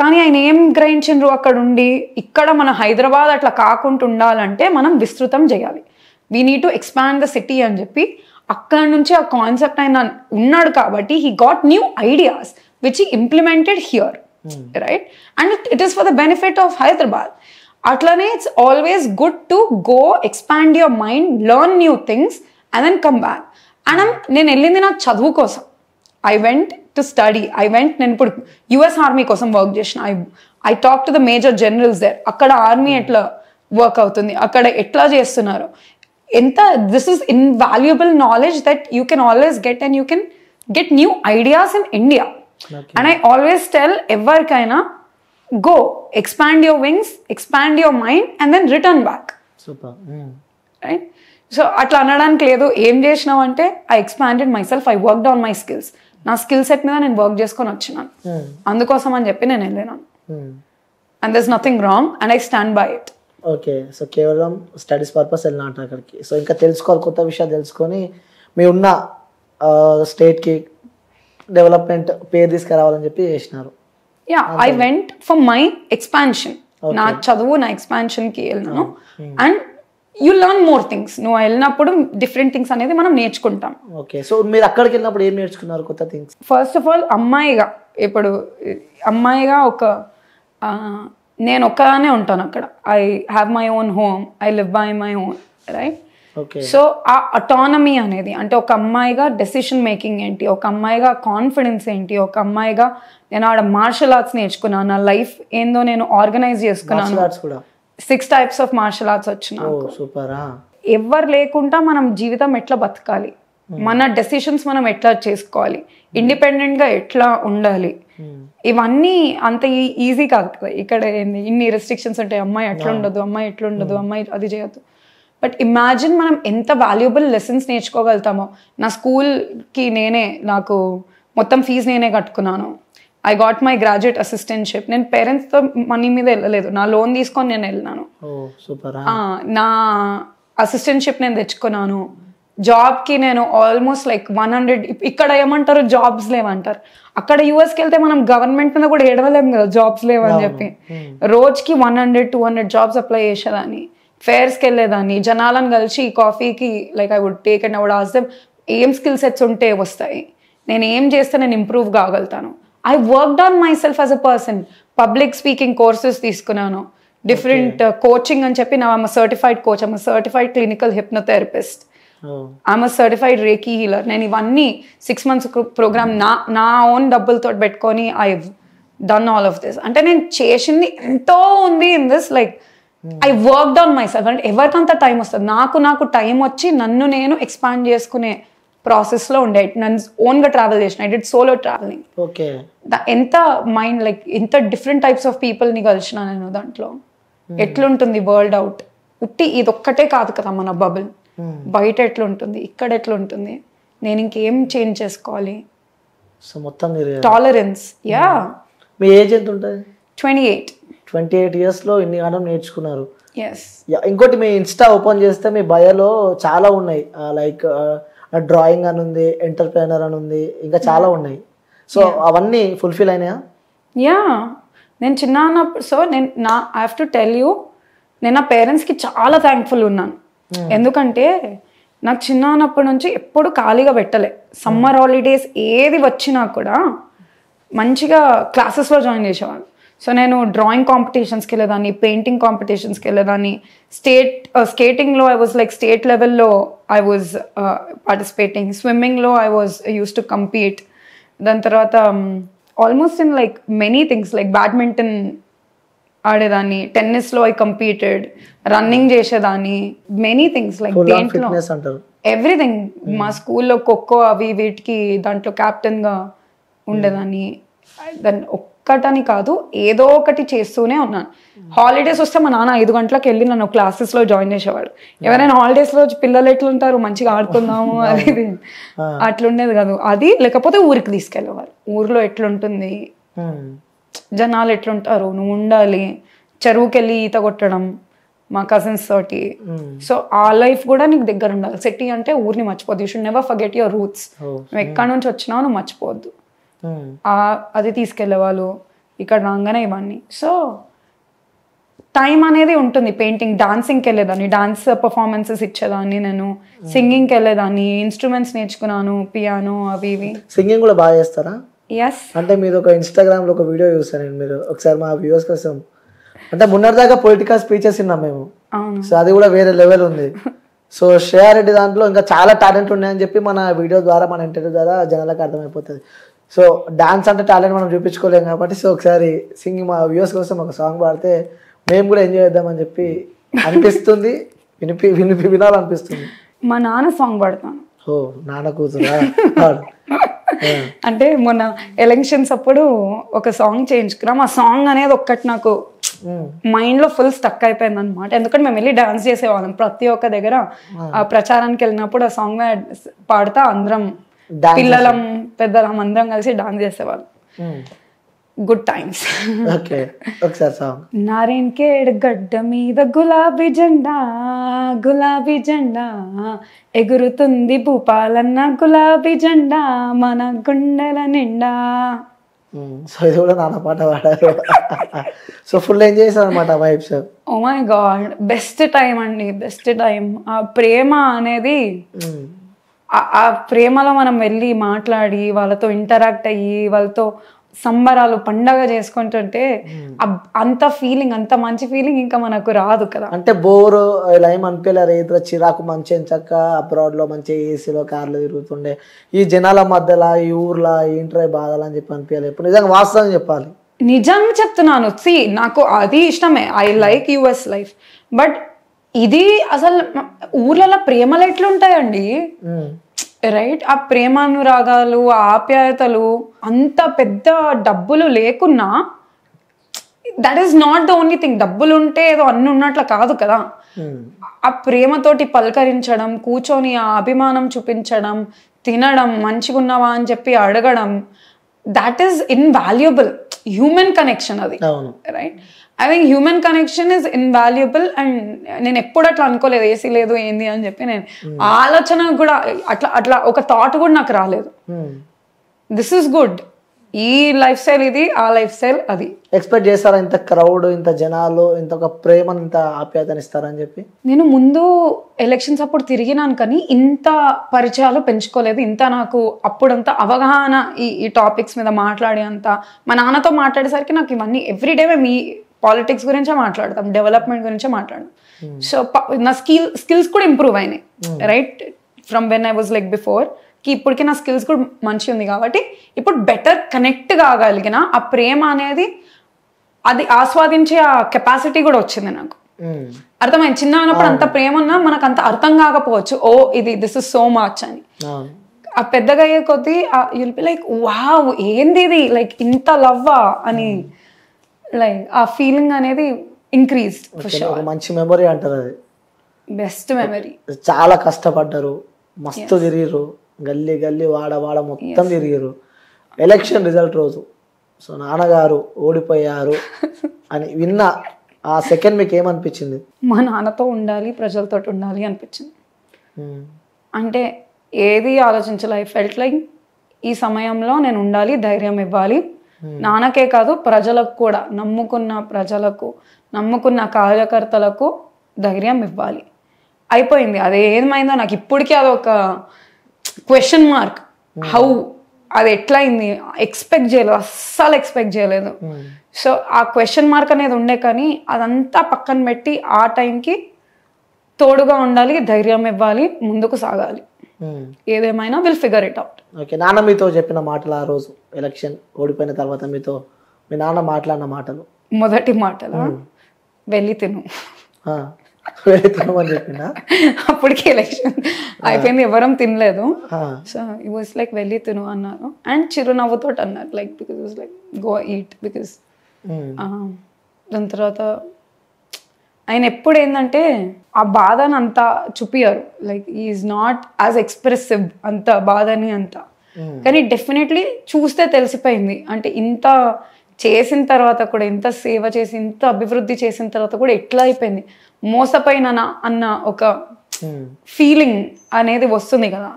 కానీ ఆయన ఏం గ్రహించిండ్రు అక్కడ ఉండి, ఇక్కడ మన హైదరాబాద్ అట్లా కాకుండా ఉండాలంటే మనం విస్తృతం చేయాలి, we need to expand the city అని చెప్పి అక్కడ నుంచి ఆ కాన్సెప్ట్ ఆయన ఉన్నాడు. కాబట్టి he got new ideas which he implemented here, right? And it is for the benefit of Hyderabad. Atlane, it's always good to go expand your mind, learn new things and then come back. And నేను వెళ్ళింది నా చదువు కోసం. I went to study. నేను ఇప్పుడు US ఆర్మీ కోసం వర్క్ చేసిన. I talked to the major generals there. అక్కడ ఆర్మీ ఎట్లా వర్క్ అవుతుంది, అక్కడ ఎట్లా చేస్తున్నారు, ఎంత this is invaluable knowledge that you can always get, and you can get new ideas in India. Okay. And I always tell everykaina, go expand your wings, expand your mind and then return back. Super. Right? So atla anadaniki ledu, em chesinavu ante I expanded myself, I worked on my skills. Na skill set మీద నేను వర్క్ చేసుకొని వచ్చినాను, అందుకోసం అని చెప్పి నేను వెళ్ళినాను. And there's nothing wrong and I stand by it. Okay, so కేవలం స్టడీస్ పర్పస్ వెళ్ళినట్టు అక్కడికి. సో ఇంకా తెలుసుకోవాలి, కొత్త విషయాలు తెలుసుకొని మీ ఉన్న స్టేట్కి డెవలప్మెంట్ పేరు తీసుకురావాలని చెప్పి చేసినారు. Yeah, I went for my expansion, నా చదువు నా ఎక్స్పాన్షన్కి వెళ్ళినాను. And you learn more things, నువ్వు వెళ్ళినప్పుడు డిఫరెంట్ థింగ్స్ అనేది మనం నేర్చుకుంటాం. ఓకే, సో మీరు అక్కడికి వెళ్ళినప్పుడు ఏం నేర్చుకున్నారు కొత్త థింగ్స్? ఫస్ట్ ఆఫ్ ఆల్ అమ్మాయిగా, ఇప్పుడు అమ్మాయిగా నేను ఒక్కదానే ఉంటాను అక్కడ. I have my own home, I live by my own right. So ఆ అటానమీ అనేది, అంటే ఒక అమ్మాయిగా డెసిషన్ మేకింగ్ ఏంటి, ఒక అమ్మాయిగా కాన్ఫిడెన్స్ ఏంటి, ఒక అమ్మాయిగా నేను ఆడ మార్షల్ ఆర్ట్స్ నేర్చుకున్నాను, నా లైఫ్ ఏందో నేను ఆర్గనైజ్ చేసుకున్నాను. 6 types ఆఫ్ మార్షల్ ఆర్ట్స్ వచ్చినాయి. ఎవరు లేకుండా మనం జీవితం ఎట్లా బతకాలి, మన డెసిషన్స్ మనం ఎట్లా చేసుకోవాలి, ఇండిపెండెంట్గా ఎట్లా ఉండాలి, ఇవన్నీ అంత ఈజీ కాదు కదా. ఇక్కడ ఇన్ని రెస్ట్రిక్షన్స్ ఉంటాయి, అమ్మాయి అట్లా ఉండదు, అమ్మాయి ఎట్లా ఉండదు, అమ్మాయి అది చేయొద్దు. బట్ ఇమాజిన్ మనం ఎంత వాల్యుబుల్ లెసన్స్ నేర్చుకోగలుగుతామో. నా స్కూల్కి నాకు మొత్తం ఫీజు నేనే కట్టుకున్నాను. I got my graduate assistantship. నేను పేరెంట్స్తో మనీ మీద వెళ్ళలేదు, నా లోన్ తీసుకొని నేను వెళ్ళినాను. నా అసిస్టెంట్షిప్ నేను తెచ్చుకున్నాను. జాబ్కి నేను ఆల్మోస్ట్ లైక్ 100, ఇక్కడ ఏమంటారు జాబ్స్ లేవంటారు, అక్కడ యూఎస్కి వెళ్తే మనం గవర్నమెంట్ మీద కూడా ఏడవలేము కదా జాబ్స్ లేవని చెప్పి. రోజుకి 100-200 జాబ్స్ అప్లై చేసేదాన్ని, ఫేర్స్కి వెళ్ళేదాన్ని, జనాలను కలిసి కాఫీకి like I would take and I would ask them ఏం స్కిల్ సెట్స్ ఉంటే వస్తాయి, నేను ఏం చేస్తే నేను ఇంప్రూవ్ కాగలుగుతాను. I worked on myself as a person. Public speaking courses తీసుకున్నాను, డిఫరెంట్ కోచింగ్ అని చెప్పి. నా I'm certified coach, I'm certified clinical hypnotherapist, I'm certified reiki healer. నేను ఇవన్నీ 6 months ప్రోగ్రామ్ నా ఓన్ డబ్బులతో పెట్టుకొని I done all of this. అంటే నేను చేసింది ఎంతో ఉంది in this, like I worked on my self. అంటే ఎవరికంత టైం వస్తుంది, నాకు టైం వచ్చి నన్ను నేను ఎక్స్పాండ్ చేసుకునే ప్రాసెస్లో ఉండే. నన్ను ఓన్గా ట్రావెల్ చేసిన, I did solo travelling. Okay, ఎంత మైండ్ లైక్ ఎంత డిఫరెంట్ టైప్స్ ఆఫ్ పీపుల్ని కలిసిన నేను దాంట్లో. ఎట్లుంటుంది వరల్డ్ అవుట్, ఉట్టి ఇది ఒక్కటే కాదు కదా మన బబుల్, బయట ఎట్లుంటుంది, ఇక్కడ ఎట్లుంటుంది, నేను ఇంకేం చేంజ్ చేసుకోవాలి. సో మొత్తం టాలరెన్స్. యా. మీ ఏజ్ ఎంత ఉంటుంది? 28 yearsలో ఇన్ని గానం నేర్చుకున్నారు. ఎస్. ఇంకోటి మీ ఇన్స్టా ఓపెన్ చేస్తే మీ బయోలో చాలా ఉన్నాయి, లైక్ డ్రాయింగ్ అని ఉంది, ఎంటర్ప్రైనర్ అని ఉంది, ఇంకా చాలా ఉన్నాయి. సో అవన్నీ ఫుల్ఫిల్ అయినాయా? యా. నేను చిన్న అన్నప్పుడు, so I have to tell you, నేను నా పేరెంట్స్కి చాలా థ్యాంక్ఫుల్ ఉన్నాను. ఎందుకంటే నాకు చిన్న అన్నప్పటి నుంచి ఎప్పుడు ఖాళీగా పెట్టలే. సమ్మర్ హాలిడేస్ ఏది వచ్చినా కూడా మంచిగా క్లాసెస్లో జాయిన్ చేసేవాళ్ళు. సో నేను డ్రాయింగ్ కాంపిటీషన్స్కి వెళ్ళేదాన్ని, పెయింటింగ్ కాంపిటీషన్స్కి వెళ్ళేదాన్ని, స్కేటింగ్లో ఐ వాజ్ లైక్ స్టేట్ లెవెల్లో ఐ వాజ్ పార్టిసిపేటింగ్, స్విమ్మింగ్లో I was use to compete. దాని తర్వాత almost in like many things, like badminton ఆడేదాన్ని, టెన్నిస్లో ఐ కంపీటెడ్, రన్నింగ్ చేసేదాన్ని, మెనీ థింగ్స్ లైక్ దేంట్లో ఎవ్రీథింగ్. మా స్కూల్లో ఖోఖో అవి వీటికి దాంట్లో క్యాప్టెన్గా ఉండేదాన్ని. దాన్ని ఒక్కటని కాదు, ఏదో ఒకటి చేస్తూనే ఉన్నాను. హాలిడేస్ వస్తే మా నాన్న 5 గంటలకు వెళ్ళి నన్ను క్లాసెస్లో జాయిన్ చేసేవాడు. ఎవరైనా హాలిడేస్లో పిల్లలు ఎట్లుంటారు, మంచిగా ఆడుకుందాము అది అట్లుండేది కాదు. అది లేకపోతే ఊరికి తీసుకెళ్ళేవారు, ఊర్లో ఎట్లుంటుంది, జనాలు ఎట్లుంటారు, నువ్వు ఉండాలి. చెరువుకి వెళ్ళి ఈత కొట్టడం మా కజిన్స్ తోటి. సో ఆ లైఫ్ కూడా నీకు దగ్గర ఉండాలి. సిటీ అంటే ఊరిని మర్చిపోద్దు. You should never forget your roots. నువ్వు ఎక్కడి నుంచి వచ్చినావు నువ్వు మర్చిపోవద్దు. అది తీసుకెళ్ళేవాళ్ళు. ఇక్కడ రాగానే ఇవన్నీ. సో టైం అనేది ఉంటుంది. పెయింటింగ్, డాన్సింగ్కి వెళ్ళేదాన్ని, డాన్స్ పర్ఫార్మెన్సెస్ ఇచ్చేదాన్ని, నేను సింగింగ్కి వెళ్ళేదాన్ని, ఇన్స్ట్రుమెంట్స్ నేర్చుకున్నాను, పియానో అవి ఇవి. సింగింగ్ కూడా బాగా చేస్తారా? ఎస్. అంటే మీరు ఒక ఇన్స్టాగ్రామ్లో ఒక వీడియో చూసాను నేను, మీరు ఒకసారి మా వ్యూవర్స్ కోసం, అంటే మొన్నటిదాకా పొలిటికల్ స్పీచెస్ విన్నాం మేము, సో అది కూడా వేరే లెవెల్ ఉంది. సో శ్రేయా రెడ్డి దాంట్లో ఇంకా చాలా టాలెంట్ ఉన్నాయని చెప్పి మన వీడియో ద్వారా, మన ఇంటర్వ్యూ ద్వారా జనాలకు అర్థమైపోతుంది. సో డాన్స్ అంటే టాలెంట్ మనం చూపించుకోలేం కాబట్టి, సో ఒకసారి సింగింగ్ మా వ్యూవర్స్ కోసం ఒక సాంగ్ పాడితే మేము కూడా ఎంజాయ్ చేద్దామని చెప్పి అనిపిస్తుంది, వినాలనిపిస్తుంది. మా నాన్న సాంగ్ పాడతాను. ఓ నాన్న కూతురా? అంటే మొన్న ఎలక్షన్స్ అప్పుడు ఒక సాంగ్ చేయించుకున్నాం. ఆ సాంగ్ అనేది ఒక్కటి నాకు మైండ్ లో ఫుల్ స్టక్ అయిపోయింది అనమాట. ఎందుకంటే మేము వెళ్ళి డాన్స్ చేసేవాళ్ళం ప్రతి ఒక్క దగ్గర. ఆ ప్రచారానికి వెళ్ళినప్పుడు ఆ సాంగ్ పాడుతా అందరం పిల్లలం పెద్దలం అందరం కలిసి డాన్స్ చేసేవాళ్ళం. Good times. నారాయణఖేడ్ గడ్డ మీద గులాబీ జెండా, గులాబీ జెండా ఎగురుతుంది భూపాలన్న, గులాబీ జెండా మన గుండెల నిండా. సో ఇది కూడా నాన్న పాట పాడారు. సో ఫుల్ ఎంజాయ్ చేశారు అనమాట vibes. Oh my god, best time అండి, బెస్ట్ టైం. ఆ ప్రేమ అనేది, ఆ ప్రేమలో మనం వెళ్ళి మాట్లాడి వాళ్ళతో ఇంటరాక్ట్ అయ్యి వాళ్ళతో సంబరాలు పండగ చేసుకుంటుంటే అంత ఫీలింగ్, అంత మంచి ఫీలింగ్ ఇంకా మనకు రాదు కదా. అంటే బోరు ఇలా ఏం అనిపించలేరు, ఏదో చిరాకు, మంచి చక్క అబ్రాడ్ లో మంచి ఏసీలో కార్లో తిరుగుతుండే, ఈ జనాల మధ్యలో ఈ ఊర్లో ఏంట్రై బాధలు అని చెప్పి అనిపించలేదు. ఇప్పుడు నిజంగా వాస్తవం చెప్పాలి, నిజంగా చెప్తున్నాను. నాకు అది ఇష్టమే, I like US life. But ఇది అసలు ఊర్లలో ప్రేమలు ఎట్లుంటాయండి, రైట్? ఆ ప్రేమానురాగాలు, ఆప్యాయతలు, అంత పెద్ద డబ్బులు లేకున్నా, that is not the only thing. డబ్బులు ఉంటే ఏదో అన్ని ఉన్నట్లు కాదు కదా. ఆ ప్రేమతోటి పలకరించడం, కూర్చొని ఆ అభిమానం చూపించడం, తినడం, మంచిగా ఉన్నావా అని చెప్పి అడగడం, that is invaluable. Human connection అది, అవును right? I think human connection is invaluable. And నేను ఎప్పుడు అట్లా అనుకోలేదు ఏసీ లేదు ఏంది అని చెప్పి. నేను ఆలోచన కూడా అట్లా అట్లా ఒక థాట్ కూడా నాకు రాలేదు. This is good. ఈ లైఫ్ స్టైల్ ఇది, ఆ లైఫ్ స్టైల్ అది. ఎక్స్పెక్ట్ చేస్తారా ఇంత క్రౌడ్, ఇంత జనాలు, ఇంత ఒక ప్రేమను, ఇంత ఆప్యాయతని ఇస్తారని చెప్పి? నేను ముందు ఎలక్షన్స్ అప్పుడు తిరిగినాను కానీ ఇంత పరిచయాలు పెంచుకోలేదు. ఇంత నాకు అప్పుడంతా అవగాహన ఈ టాపిక్స్ మీద మాట్లాడే అంత. మా నాన్నతో మాట్లాడేసరికి నాకు ఇవన్నీ ఎవ్రీడే మేము ఈ పాలిటిక్స్ గురించే మాట్లాడతాం, డెవలప్మెంట్ గురించే మాట్లాడతాం. సో నా స్కిల్స్ కూడా ఇంప్రూవ్ అయినాయి, right? From when I was like before కి ఇప్పటికి నా స్కిల్స్ కూడా మంచి ఉంది కాబట్టి ఇప్పుడు బెటర్ కనెక్ట్ కాగలిగిన ఆ ప్రేమ అనేది, అది ఆస్వాదించే ఆ కెపాసిటీ కూడా వచ్చింది నాకు. అర్థమైంది. చిన్న ఉన్నప్పుడు అంత ప్రేమ ఉన్నా మనకు అంత అర్థం కాకపోవచ్చు, ఓ ఇది దిస్ ఇస్ సో మచ్ అని. ఆ పెద్దగా అయ్యే కొద్దీ యుల్ బి లైక్ వావ్ ఏంది ఇది, లైక్ ఇంత లవ్వా అని, లైక్ ఆ ఫీలింగ్ అనేది ఇంక్రీజ్. మంచి మెమరీ అంటారు అది, బెస్ట్ మెమరీ. చాలా కష్టపడ్డారు, మస్తు తిరిగిరు, గల్లీ గల్లీ వాడ వాడ మొత్తం తిరిగిరు. ఎలక్షన్ రిజల్ట్ రోజు సో నాన్నగారు ఓడిపోయారు అని విన్న ఆ సెకండ్ మీకు ఏమనిపించింది? మా నాన్నతో ఉండాలి, ప్రజలతో ఉండాలి అనిపించింది. అంటే ఏది ఆలోచించాలి. ఐ ఫెల్ట్ లైక్ ఈ సమయంలో నేను ఉండాలి, ధైర్యం ఇవ్వాలి. నాన్నకే కాదు ప్రజలకు కూడా, నమ్ముకున్న ప్రజలకు, నమ్ముకున్న కార్యకర్తలకు ధైర్యం ఇవ్వాలి. అయిపోయింది. అది ఏమైందో నాకు ఇప్పటికీ అదొక క్వశ్చన్ మార్క్. హౌ అది ఎట్లయింది ఎక్స్పెక్ట్ చేయలేదు, అస్సలు ఎక్స్పెక్ట్ చేయలేదు. సో ఆ క్వశ్చన్ మార్క్ అనేది ఉండే కానీ అదంతా పక్కన పెట్టి ఆ టైంకి తోడుగా ఉండాలి, ధైర్యం ఇవ్వాలి, ముందుకు సాగాలి. ఏదేమైనా will figure it out. Okay. నాన్న మీతో చెప్పిన మాటలు ఆ రోజు ఎలక్షన్ ఓడిపోయిన తర్వాత మీతో మీ నాన్న మాట్లాడిన మాటలు? మొదటి మాటలా వెళ్ళి తిను, వెళ్ళి తినమని చెప్పిందా? అప్పటికి ఎలక్షన్ అయిపోయింది, ఎవరం తినలేదు. సో ఇట్ వాస్ లైక్ వెళ్ళి తిను అన్నారు. అండ్ చిరునవ్వుతో అన్నారు, like because was like go eat because. దాని తర్వాత ఆయన ఎప్పుడు ఏంటంటే ఆ బాధని అంతా చూపియారు, like is not as expressive అంత బాధని అంతా. కానీ డెఫినెట్లీ చూస్తే తెలిసిపోయింది. అంటే ఇంత చేసిన తర్వాత కూడా, ఇంత సేవ చేసి, ఇంత అభివృద్ధి చేసిన తర్వాత కూడా ఎట్లా అయిపోయింది, మోసపోయినా అన్న ఒక ఫీలింగ్ అనేది వస్తుంది కదా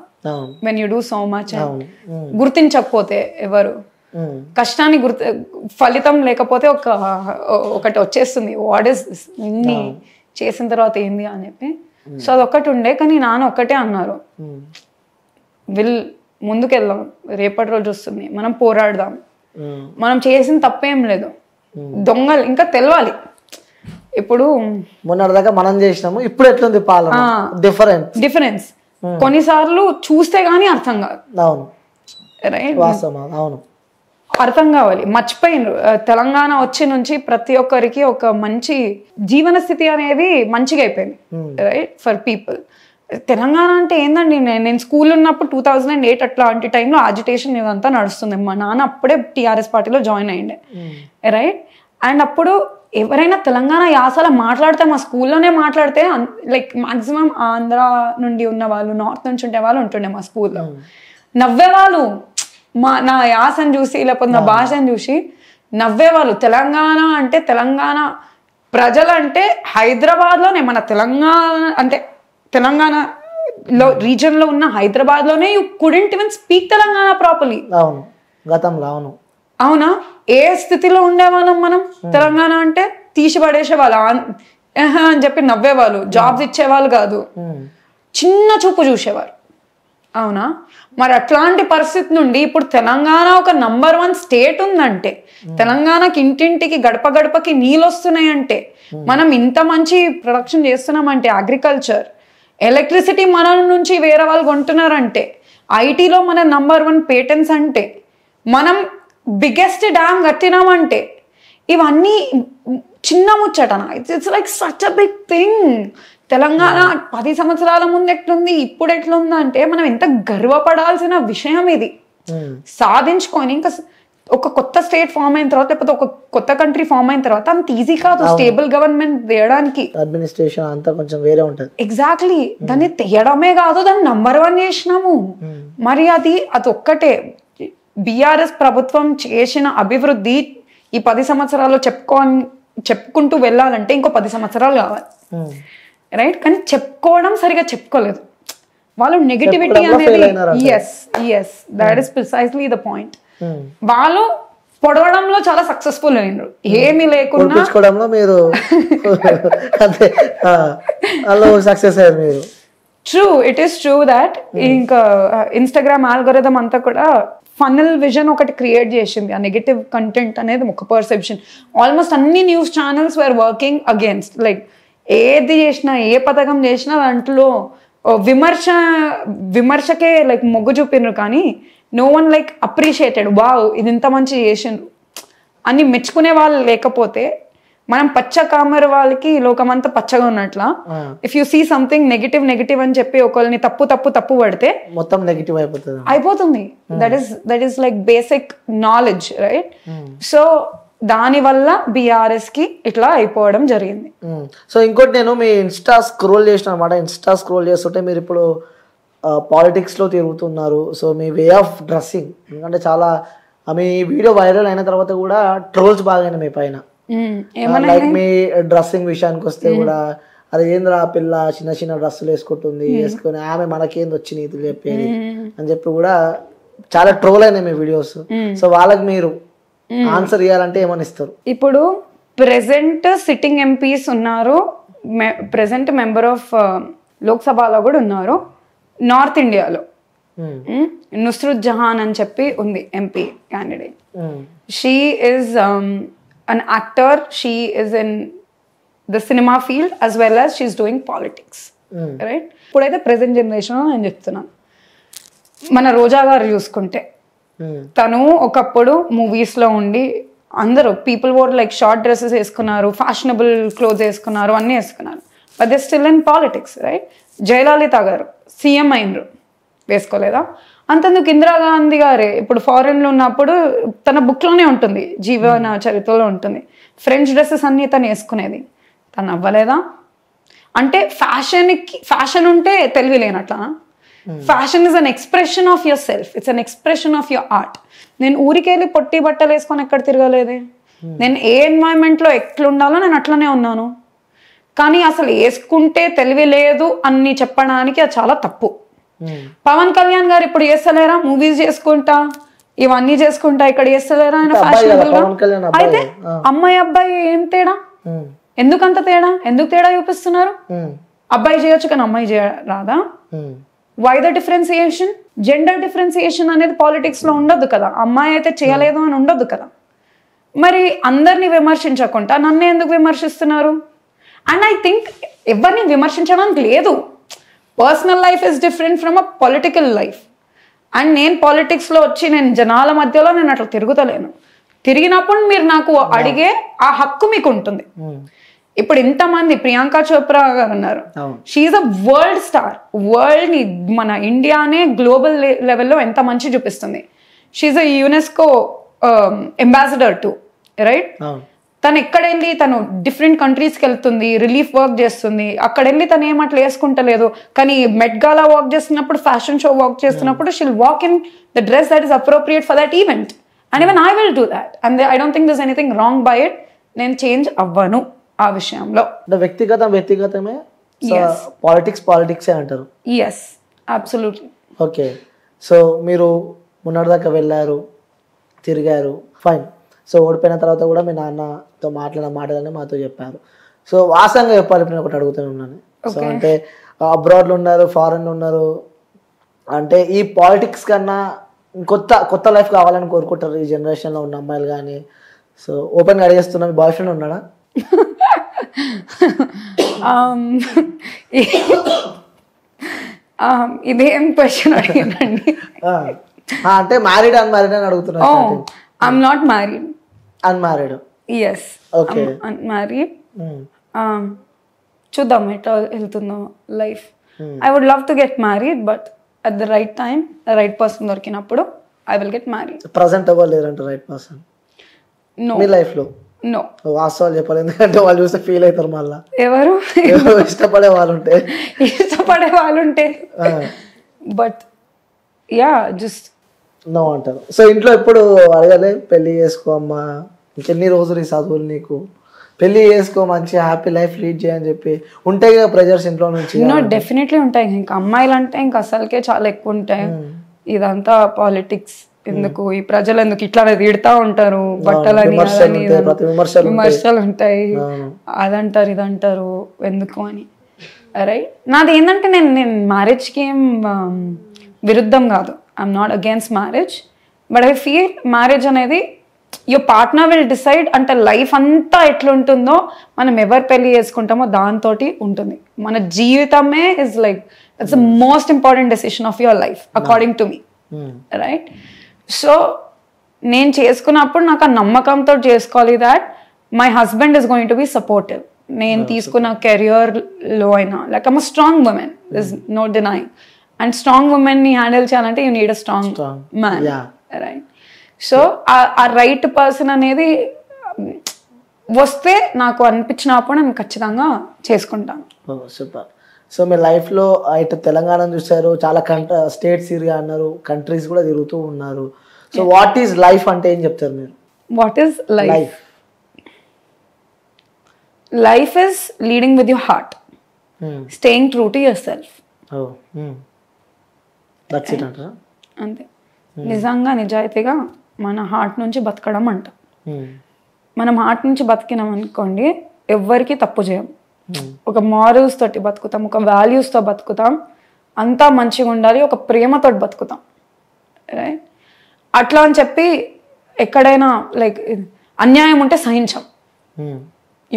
when you do so much. గుర్తించకపోతే ఎవరు కష్టాన్ని ఫలితం లేకపోతే ఒకటి వచ్చేస్తుంది, వాట్ ఇస్ దిస్, ఇన్ని చేసిన తర్వాత ఏంది అని చెప్పి. సో అదొక్కటి ఉండే. కానీ నాన్న ఒక్కటే అన్నారు, ముందుకెళ్దాం, రేపటి రోజు వస్తుంది, మనం పోరాడదాం, మనం చేసిన తప్పేం లేదు, దొంగలు ఇంకా తెలవాలి. ఇప్పుడు మొన్నటిదాకా మనం చేసినాము, ఇప్పుడు ఎట్లుంది పాలన, డిఫరెన్స్ కొన్నిసార్లు చూస్తే గానీ అర్థం కాదు. అవును, రైట్, అవును, అర్థం కావాలి. మర్చిపోయినరు తెలంగాణ వచ్చి నుంచి ప్రతి ఒక్కరికి ఒక మంచి జీవన స్థితి అనేది మంచిగా అయిపోయింది, రైట్, ఫర్ పీపుల్. తెలంగాణ అంటే ఏందండి, నేను స్కూల్ ఉన్నప్పుడు 2008 అట్లాంటి టైంలో అజిటేషన్ ఇదంతా నడుస్తుంది. మా నాన్న అప్పుడే టీఆర్ఎస్ పార్టీలో జాయిన్ అయ్యిండే, రైట్. అండ్ అప్పుడు ఎవరైనా తెలంగాణ యాసలో మాట్లాడితే మా స్కూల్లోనే మాట్లాడితే లైక్ మాక్సిమం ఆంధ్ర నుండి ఉన్న వాళ్ళు, నార్త్ నుంచి ఉండే వాళ్ళు ఉంటుండే మా స్కూల్లో. నవ్వేవాళ్ళు నా యాసను చూసి, లేకపోతే నా భాషను చూసి నవ్వేవాళ్ళు. తెలంగాణ అంటే, తెలంగాణ ప్రజలంటే హైదరాబాద్లోనే, మన తెలంగాణ అంటే తెలంగాణలో రీజన్లో ఉన్న హైదరాబాద్లోనే you couldn't even speak Telangana properly. అవును, గతంలో. అవును, అవునా? ఏ స్థితిలో ఉండేవాళ్ళం మనం? తెలంగాణ అంటే తీసి పడేసేవాళ్ళు అని చెప్పి నవ్వేవాళ్ళు, జాబ్స్ ఇచ్చేవాళ్ళు కాదు, చిన్న చూపు చూసేవారు. అవునా? మరి అట్లాంటి పరిస్థితి నుండి ఇప్పుడు తెలంగాణ ఒక నంబర్ 1 స్టేట్ ఉందంటే, తెలంగాణకి ఇంటింటికి గడప గడపకి నీళ్ళు వస్తున్నాయంటే, మనం ఇంత మంచి ప్రొడక్షన్ చేస్తున్నామంటే, అగ్రికల్చర్, ఎలక్ట్రిసిటీ మన నుంచి వేరే వాళ్ళు కొంటున్నారంటే, ఐటీలో మన నంబర్ 1 పేటెంట్స్ అంటే, మనం బిగ్గెస్ట్ డ్యామ్ కట్టినామంటే, ఇవన్నీ చిన్న ముచ్చటనా? It's like such a big thing. Telangana 10 సంవత్సరాల ముందు ఎట్లుంది, ఇప్పుడు ఎట్లుంది అంటే మనం ఎంత గర్వపడాల్సిన విషయం ఇది. సాధించుకొని ఇంకా ఒక కొత్త స్టేట్ ఫామ్ అయిన తర్వాత, లేకపోతే ఒక కొత్త కంట్రీ ఫామ్ అయిన తర్వాత అంత ఈజీ కాదు స్టేబుల్ గవర్నమెంట్ తీయడానికి. అడ్మినిస్ట్రేషన్ అంతా కొంచెం వేరే ఉంటుంది. ఎగ్జాక్ట్లీ. దాన్ని తీయడమే కాదు, దాన్ని నంబర్ 1 చేసినాము. మరి అది ఒక్కటే బీఆర్ఎస్ ప్రభుత్వం చేసిన అభివృద్ధి ఈ 10 సంవత్సరాల్లో చెప్పుకుంటూ వెళ్ళాలంటే ఇంకో 10 సంవత్సరాలు కావాలి, రైట్? కానీ చెప్పుకోవడం సరిగా చెప్పుకోలేదు వాళ్ళు. నెగటివిటీ అనేది yes that is precisely the point. వాళ్ళు పొడవడంలో చాలా సక్సెస్ఫుల్ అయినారు, ఏమీ లేకుండా మీరు సక్సెస్ అయ్యారు మీరు. True, it is true that ఇంకా ఇన్స్టాగ్రామ్ ఆల్గోరిథం అంతా కూడా ఫన్నల్ విజన్ ఒకటి క్రియేట్ చేసింది. ఆ నెగటివ్ కంటెంట్ అనేది ఒక పర్సెప్షన్. ఆల్మోస్ట్ అన్ని news channels were working against, like ఏది చేసినా ఏ పథకం చేసినా దాంట్లో విమర్శకే లైక్ మొగ్గు చూపినారు, కానీ no one like appreciated, wow ఇది ఇంత మంచి చేసిండ్రు అని మెచ్చుకునే వాళ్ళు లేకపోతే మనం పచ్చ కామర్ వాళ్ళకి లోకమంతా పచ్చగా ఉన్నట్ల. If you see something negative అని చెప్పి ఒకరిని తప్పు పడితే మొత్తం నెగటివ్ అయిపోతుంది. That is like basic knowledge, right? So దాని వల్ల బీఆర్ఎస్ కి ఇట్లా అయిపోవడం జరిగింది. సో ఇంకోటి, నేను మీ ఇన్స్టా స్క్రోల్ చేసిన అనమాట. ఇన్స్టా స్క్రోల్ చేస్తుంటే మీరు ఇప్పుడు పాలిటిక్స్ లో తిరుగుతున్నారు. So me way of dressing, ఎందుకంటే చాలా మీ వీడియో వైరల్ అయిన తర్వాత కూడా ట్రోల్స్ బాగా మీ పైన. లైక్ మీ డ్రెస్సింగ్ విషయానికి వస్తే కూడా, అది ఏంద్రా పిల్ల చిన్న డ్రెస్సులు వేసుకుని ఆమె మనకేంది వచ్చి నీతులు చెప్పేది అని చెప్పి కూడా చాలా ట్రోల్ అయినాయి మీ వీడియోస్. సో వాళ్ళకి మీరు ఆన్సర్ ఇవ్వాలంటే ఏమని ఇస్తారు? ఇప్పుడు ప్రెసెంట్ సిట్టింగ్ ఎంపీస్ ఉన్నారు, ప్రెసెంట్ మెంబర్ ఆఫ్ లోక్సభలో కూడా ఉన్నారు. నార్త్ ఇండియాలో నుస్రత్ జహాన్ అని చెప్పి ఉంది MP candidate. She is an actor, she is in the cinema field as well as she is doing politics, right? ఇప్పుడైతే ప్రెసెంట్ జనరేషన్ నేను చెప్తున్నాను. మన రోజా గారు చూసుకుంటే తను ఒకప్పుడు మూవీస్ లో ఉండి అందరూ people wore like short dresses వేసుకున్నారు, ఫ్యాషనబుల్ క్లోత్స్ వేసుకున్నారు, అన్నీ వేసుకున్నారు, but they still in politics, right? Jayalalitha garu CM అయినరు, వేసుకోలేదా? అంతెందుకు ఇందిరాగాంధీ గారే ఇప్పుడు ఫారెన్లో ఉన్నప్పుడు తన బుక్లోనే ఉంటుంది, జీవన చరిత్రలో ఉంటుంది, ఫ్రెంచ్ డ్రెస్సెస్ అన్నీ తను వేసుకునేది, తను అవ్వలేదా? అంటే ఫ్యాషన్ ఉంటే తెలివి లేనట్లా? Fashion is an expression of yourself, it's an expression of your art. నేను ఊరికెళ్ళి పొట్టి బట్టలు వేసుకొని ఎక్కడ తిరగలేదే, నేను ఏ ఎన్వైరన్మెంట్లో ఎట్లుండాలో నేను అట్లనే ఉన్నాను. కానీ అసలు వేసుకుంటే తెలివి లేదు అని చెప్పడానికి అది చాలా తప్పు. పవన్ కళ్యాణ్ గారు ఇప్పుడు చేస్తలేరా? మూవీస్ చేసుకుంటా ఇవన్నీ చేసుకుంటా ఇక్కడ చేస్తలేరా ఆయన ఫ్యాషనబుల్ గా? అయితే అమ్మాయి అబ్బాయి ఏం తేడా? ఎందుకంత తేడా? ఎందుకు తేడా చూపిస్తున్నారు? అబ్బాయి చేయొచ్చు కానీ అమ్మాయి రాదా? Why the differentiation? Gender differentiation అనేది పాలిటిక్స్ లో ఉండొద్దు కదా. అమ్మాయి అయితే చేయలేదు అని ఉండొద్దు కదా. మరి అందరినీ విమర్శించకుండా నన్ను ఎందుకు విమర్శిస్తున్నారు? అండ్ ఐ థింక్ ఎవరిని విమర్శించడానికి లేదు. Personal life is different from a political life. And నేను పాలిటిక్స్లో వచ్చి నేను జనాల మధ్యలో నేను అట్లా తిరుగుతలేను. తిరిగినప్పుడు మీరు నాకు అడిగే ఆ హక్కు మీకు ఉంటుంది. ఇప్పుడు ఇంతమంది ప్రియాంక చోప్రా గారు ఉన్నారు, she's a world star. World ని మన ఇండియానే గ్లోబల్ లెవెల్లో ఎంత మంచి చూపిస్తుంది. She's a UNESCO ambassador too, right? తను ఎక్కడ వెళ్ళి తను డిఫరెంట్ కంట్రీస్కి వెళ్తుంది, రిలీఫ్ వర్క్ చేస్తుంది. అక్కడ వెళ్ళి తను ఏమట్లా వేసుకుంటలేదు, కానీ మెట్ గాలా వాక్ చేస్తున్నప్పుడు, ఫ్యాషన్ షో వాక్ చేస్తున్నప్పుడు she'll walk in the dress that is appropriate for that event. And even I will do that. And I don't think this anything wrong by it. నేను చేంజ్ అవ్వను ఆ విషయంలో. వ్యక్తిగతమే, పాలిటిక్స్ అంటారు. Yes, absolutely. ఓకే, సో మీరు మొన్నటిదాకా వెళ్ళారు, తిరిగారు, ఫైన్. సో ఓడిపోయిన తర్వాత కూడా మీ నాన్నతో మాట్లాడిన మాటలని మాతో చెప్పారు. సో వాస్తవంగా చెప్పాలి, ఇప్పుడు నేను ఒకటి అడుగుతూనే ఉన్నాను. సో అంటే అబ్రాడ్లో ఉన్నారు, ఫారెన్లో ఉన్నారు, అంటే ఈ పాలిటిక్స్ కన్నా కొత్త లైఫ్ కావాలని కోరుకుంటారు ఈ జనరేషన్లో ఉన్న అమ్మాయిలు కానీ. సో ఓపెన్గా అడిగేస్తున్నా, మీ బాయ్ ఫ్రెండ్ ఉన్నాడా? ఇదేం క్వశ్చన్ అడిగానండి. అంటే మ్యారీడ్ అన్మ్యారీడ్ అని అడుగుతున్నా. I'm not married. Unmarried. Yes. Okay. I'm unmarried. చూద్దాం ఎట్లా వెళ్తుందో life. I would love to get married, but at the right time, the right person దొరికినప్పుడు I will get married. Present ఎవరు లేరంట రైట్ పర్సన్? No. మీ లైఫ్ లో? No. వాస్తవాలు చెప్పాలి, ఎందుకంటే వాళ్ళు చూస్తే ఫీల్ అవుతారు మళ్ళీ. ఎవరు? ఇష్టపడే వాళ్ళు ఉంటే. బట్ యా, జస్ట్ నో అంటారు. సో ఇంట్లో ఎప్పుడు అడగలే పెళ్లి చేసుకో అమ్మా, ఇంకెన్ని రోజులు ఈ చదువులు నీకు, పెళ్లి చేసుకో, మంచి హ్యాపీ లైఫ్ లీడ్ చేయని చెప్పి ఉంటాయి కదా ప్రెజర్స్ ఇంట్లో నుంచి? డెఫినెట్లీ ఉంటాయి. ఇంకా అమ్మాయిలు అంటే ఇంకా అసలుకే చాలా ఎక్కువ ఉంటాయి. ఇదంతా పాలిటిక్స్ ఎందుకు, ఈ ప్రజలు ఎందుకు ఇట్లా తిడతా ఉంటారు, బట్టలని విమర్శలు ఉంటాయి, అదంటారు ఇదంటారు ఎందుకు అని. రైట్, నాది ఏంటంటే నేను మ్యారేజ్కి ఏం విరుద్ధం కాదు. I'm not against marriage, but I feel marriage అనేది యువర్ పార్ట్నర్ విల్ డిసైడ్. అంటే లైఫ్ అంతా ఎట్లుంటుందో మనం ఎవరు పెళ్లి చేసుకుంటామో దాంతో ఉంటుంది. మన జీవితమే is like it's the most important decision of your life according to me. Right, so నేను చేసుకున్నప్పుడు నాకు ఆ నమ్మకంతో చేసుకోవాలి that my husband is going to be supportive. నేను తీసుకున్న కెరియర్లో అయినా like I'm a strong woman, this no denying. And strong woman ని హ్యాండిల్ చేయాలంటే you need a strong man. Right, so ఆ రైట్ పర్సన్ అనేది వస్తే నాకు అనిపించినప్పుడు నేను ఖచ్చితంగా చేసుకుంటాను. సూపర్. సో మీ లైఫ్లో ఇటు తెలంగాణ చూసారు, చాలా స్టేట్స్ తిరిగా అన్నారు, కంట్రీస్ కూడా తిరుగుతూ ఉన్నారు. సో వాట్ ఈస్ లైఫ్ అంటే ఏం చెప్తారు మీరు? What is life? Life is leading with your heart, staying true to your self. అంతే, నిజంగా నిజాయితీగా మన హార్ట్ నుంచి బతకడం అంట. మనం హార్ట్ నుంచి బతికినాం అనుకోండి, ఎవ్వరికి తప్పు చేయం. ఒక మారల్స్ తోటి బతుకుతాం, ఒక వాల్యూస్తో బతుకుతాం, అంతా మంచిగా ఉండాలి, ఒక ప్రేమతో బతుకుతాం. రైట్, అట్లా అని చెప్పి ఎక్కడైనా లైక్ అన్యాయం ఉంటే సహించాం.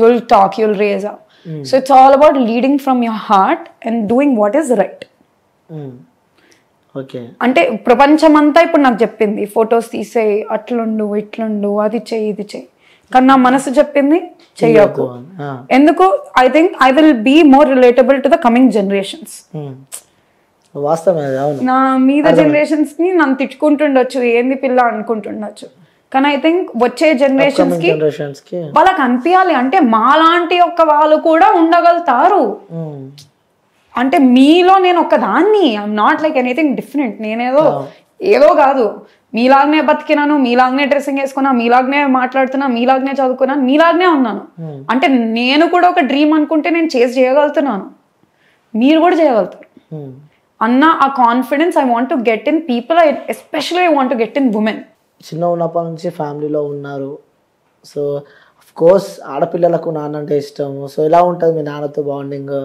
You'll talk, you'll raise up. So it's all about leading from your heart and doing what is right. అంటే ప్రపంచమంతా ఇప్పుడు నాకు చెప్పింది ఫొటోస్ తీసేయి, అట్లుండు ఇట్లుండు, అది చెయ్యి ఇది చెయ్యి, కానీ నా మనసు చెప్పింది చెయ్యకు. ఎందుకు? I think I will be more relatable to the coming generations. నా మీద జనరేషన్స్ ని నన్ను తిట్టుకుంటుండొచ్చు, ఏంది పిల్ల అనుకుంటుండొచ్చు, కానీ ఐ థింక్ వచ్చే జనరేషన్స్ కి వాళ్ళకి అనిపించాలి అంటే మాలాంటి ఒక్క వాళ్ళు కూడా ఉండగలుగుతారు. అంటే మీలో నేను ఒక్కదాన్ని, I'm not like anything different. నేనేదో ఏదో కాదు, మీలాగనే బతికినాను, మీలాగనే డ్రెస్సింగ్ వేసుకున్నా, మీలాగనే మాట్లాడుతున్నా, మీలాగనే చదువుకున్నాను, మీలాగనే ఉన్నాను. అంటే నేను కూడా ఒక డ్రీమ్ అనుకుంటే నేను చేయగలుగుతున్నాను, మీరు కూడా చేయగలుగుతారు అన్న ఆ confidence I want to get in people. Especially I want to get in women. చిన్న ఉన్నప్పటి నుంచి ఫ్యామిలీలో ఉన్నారు. సో అఫ్ కోర్స్ ఆడపిల్లలకు నాన్న అంటే ఇష్టం. సో ఎలా ఉంటుంది మీ నాన్నతో బాండింగ్?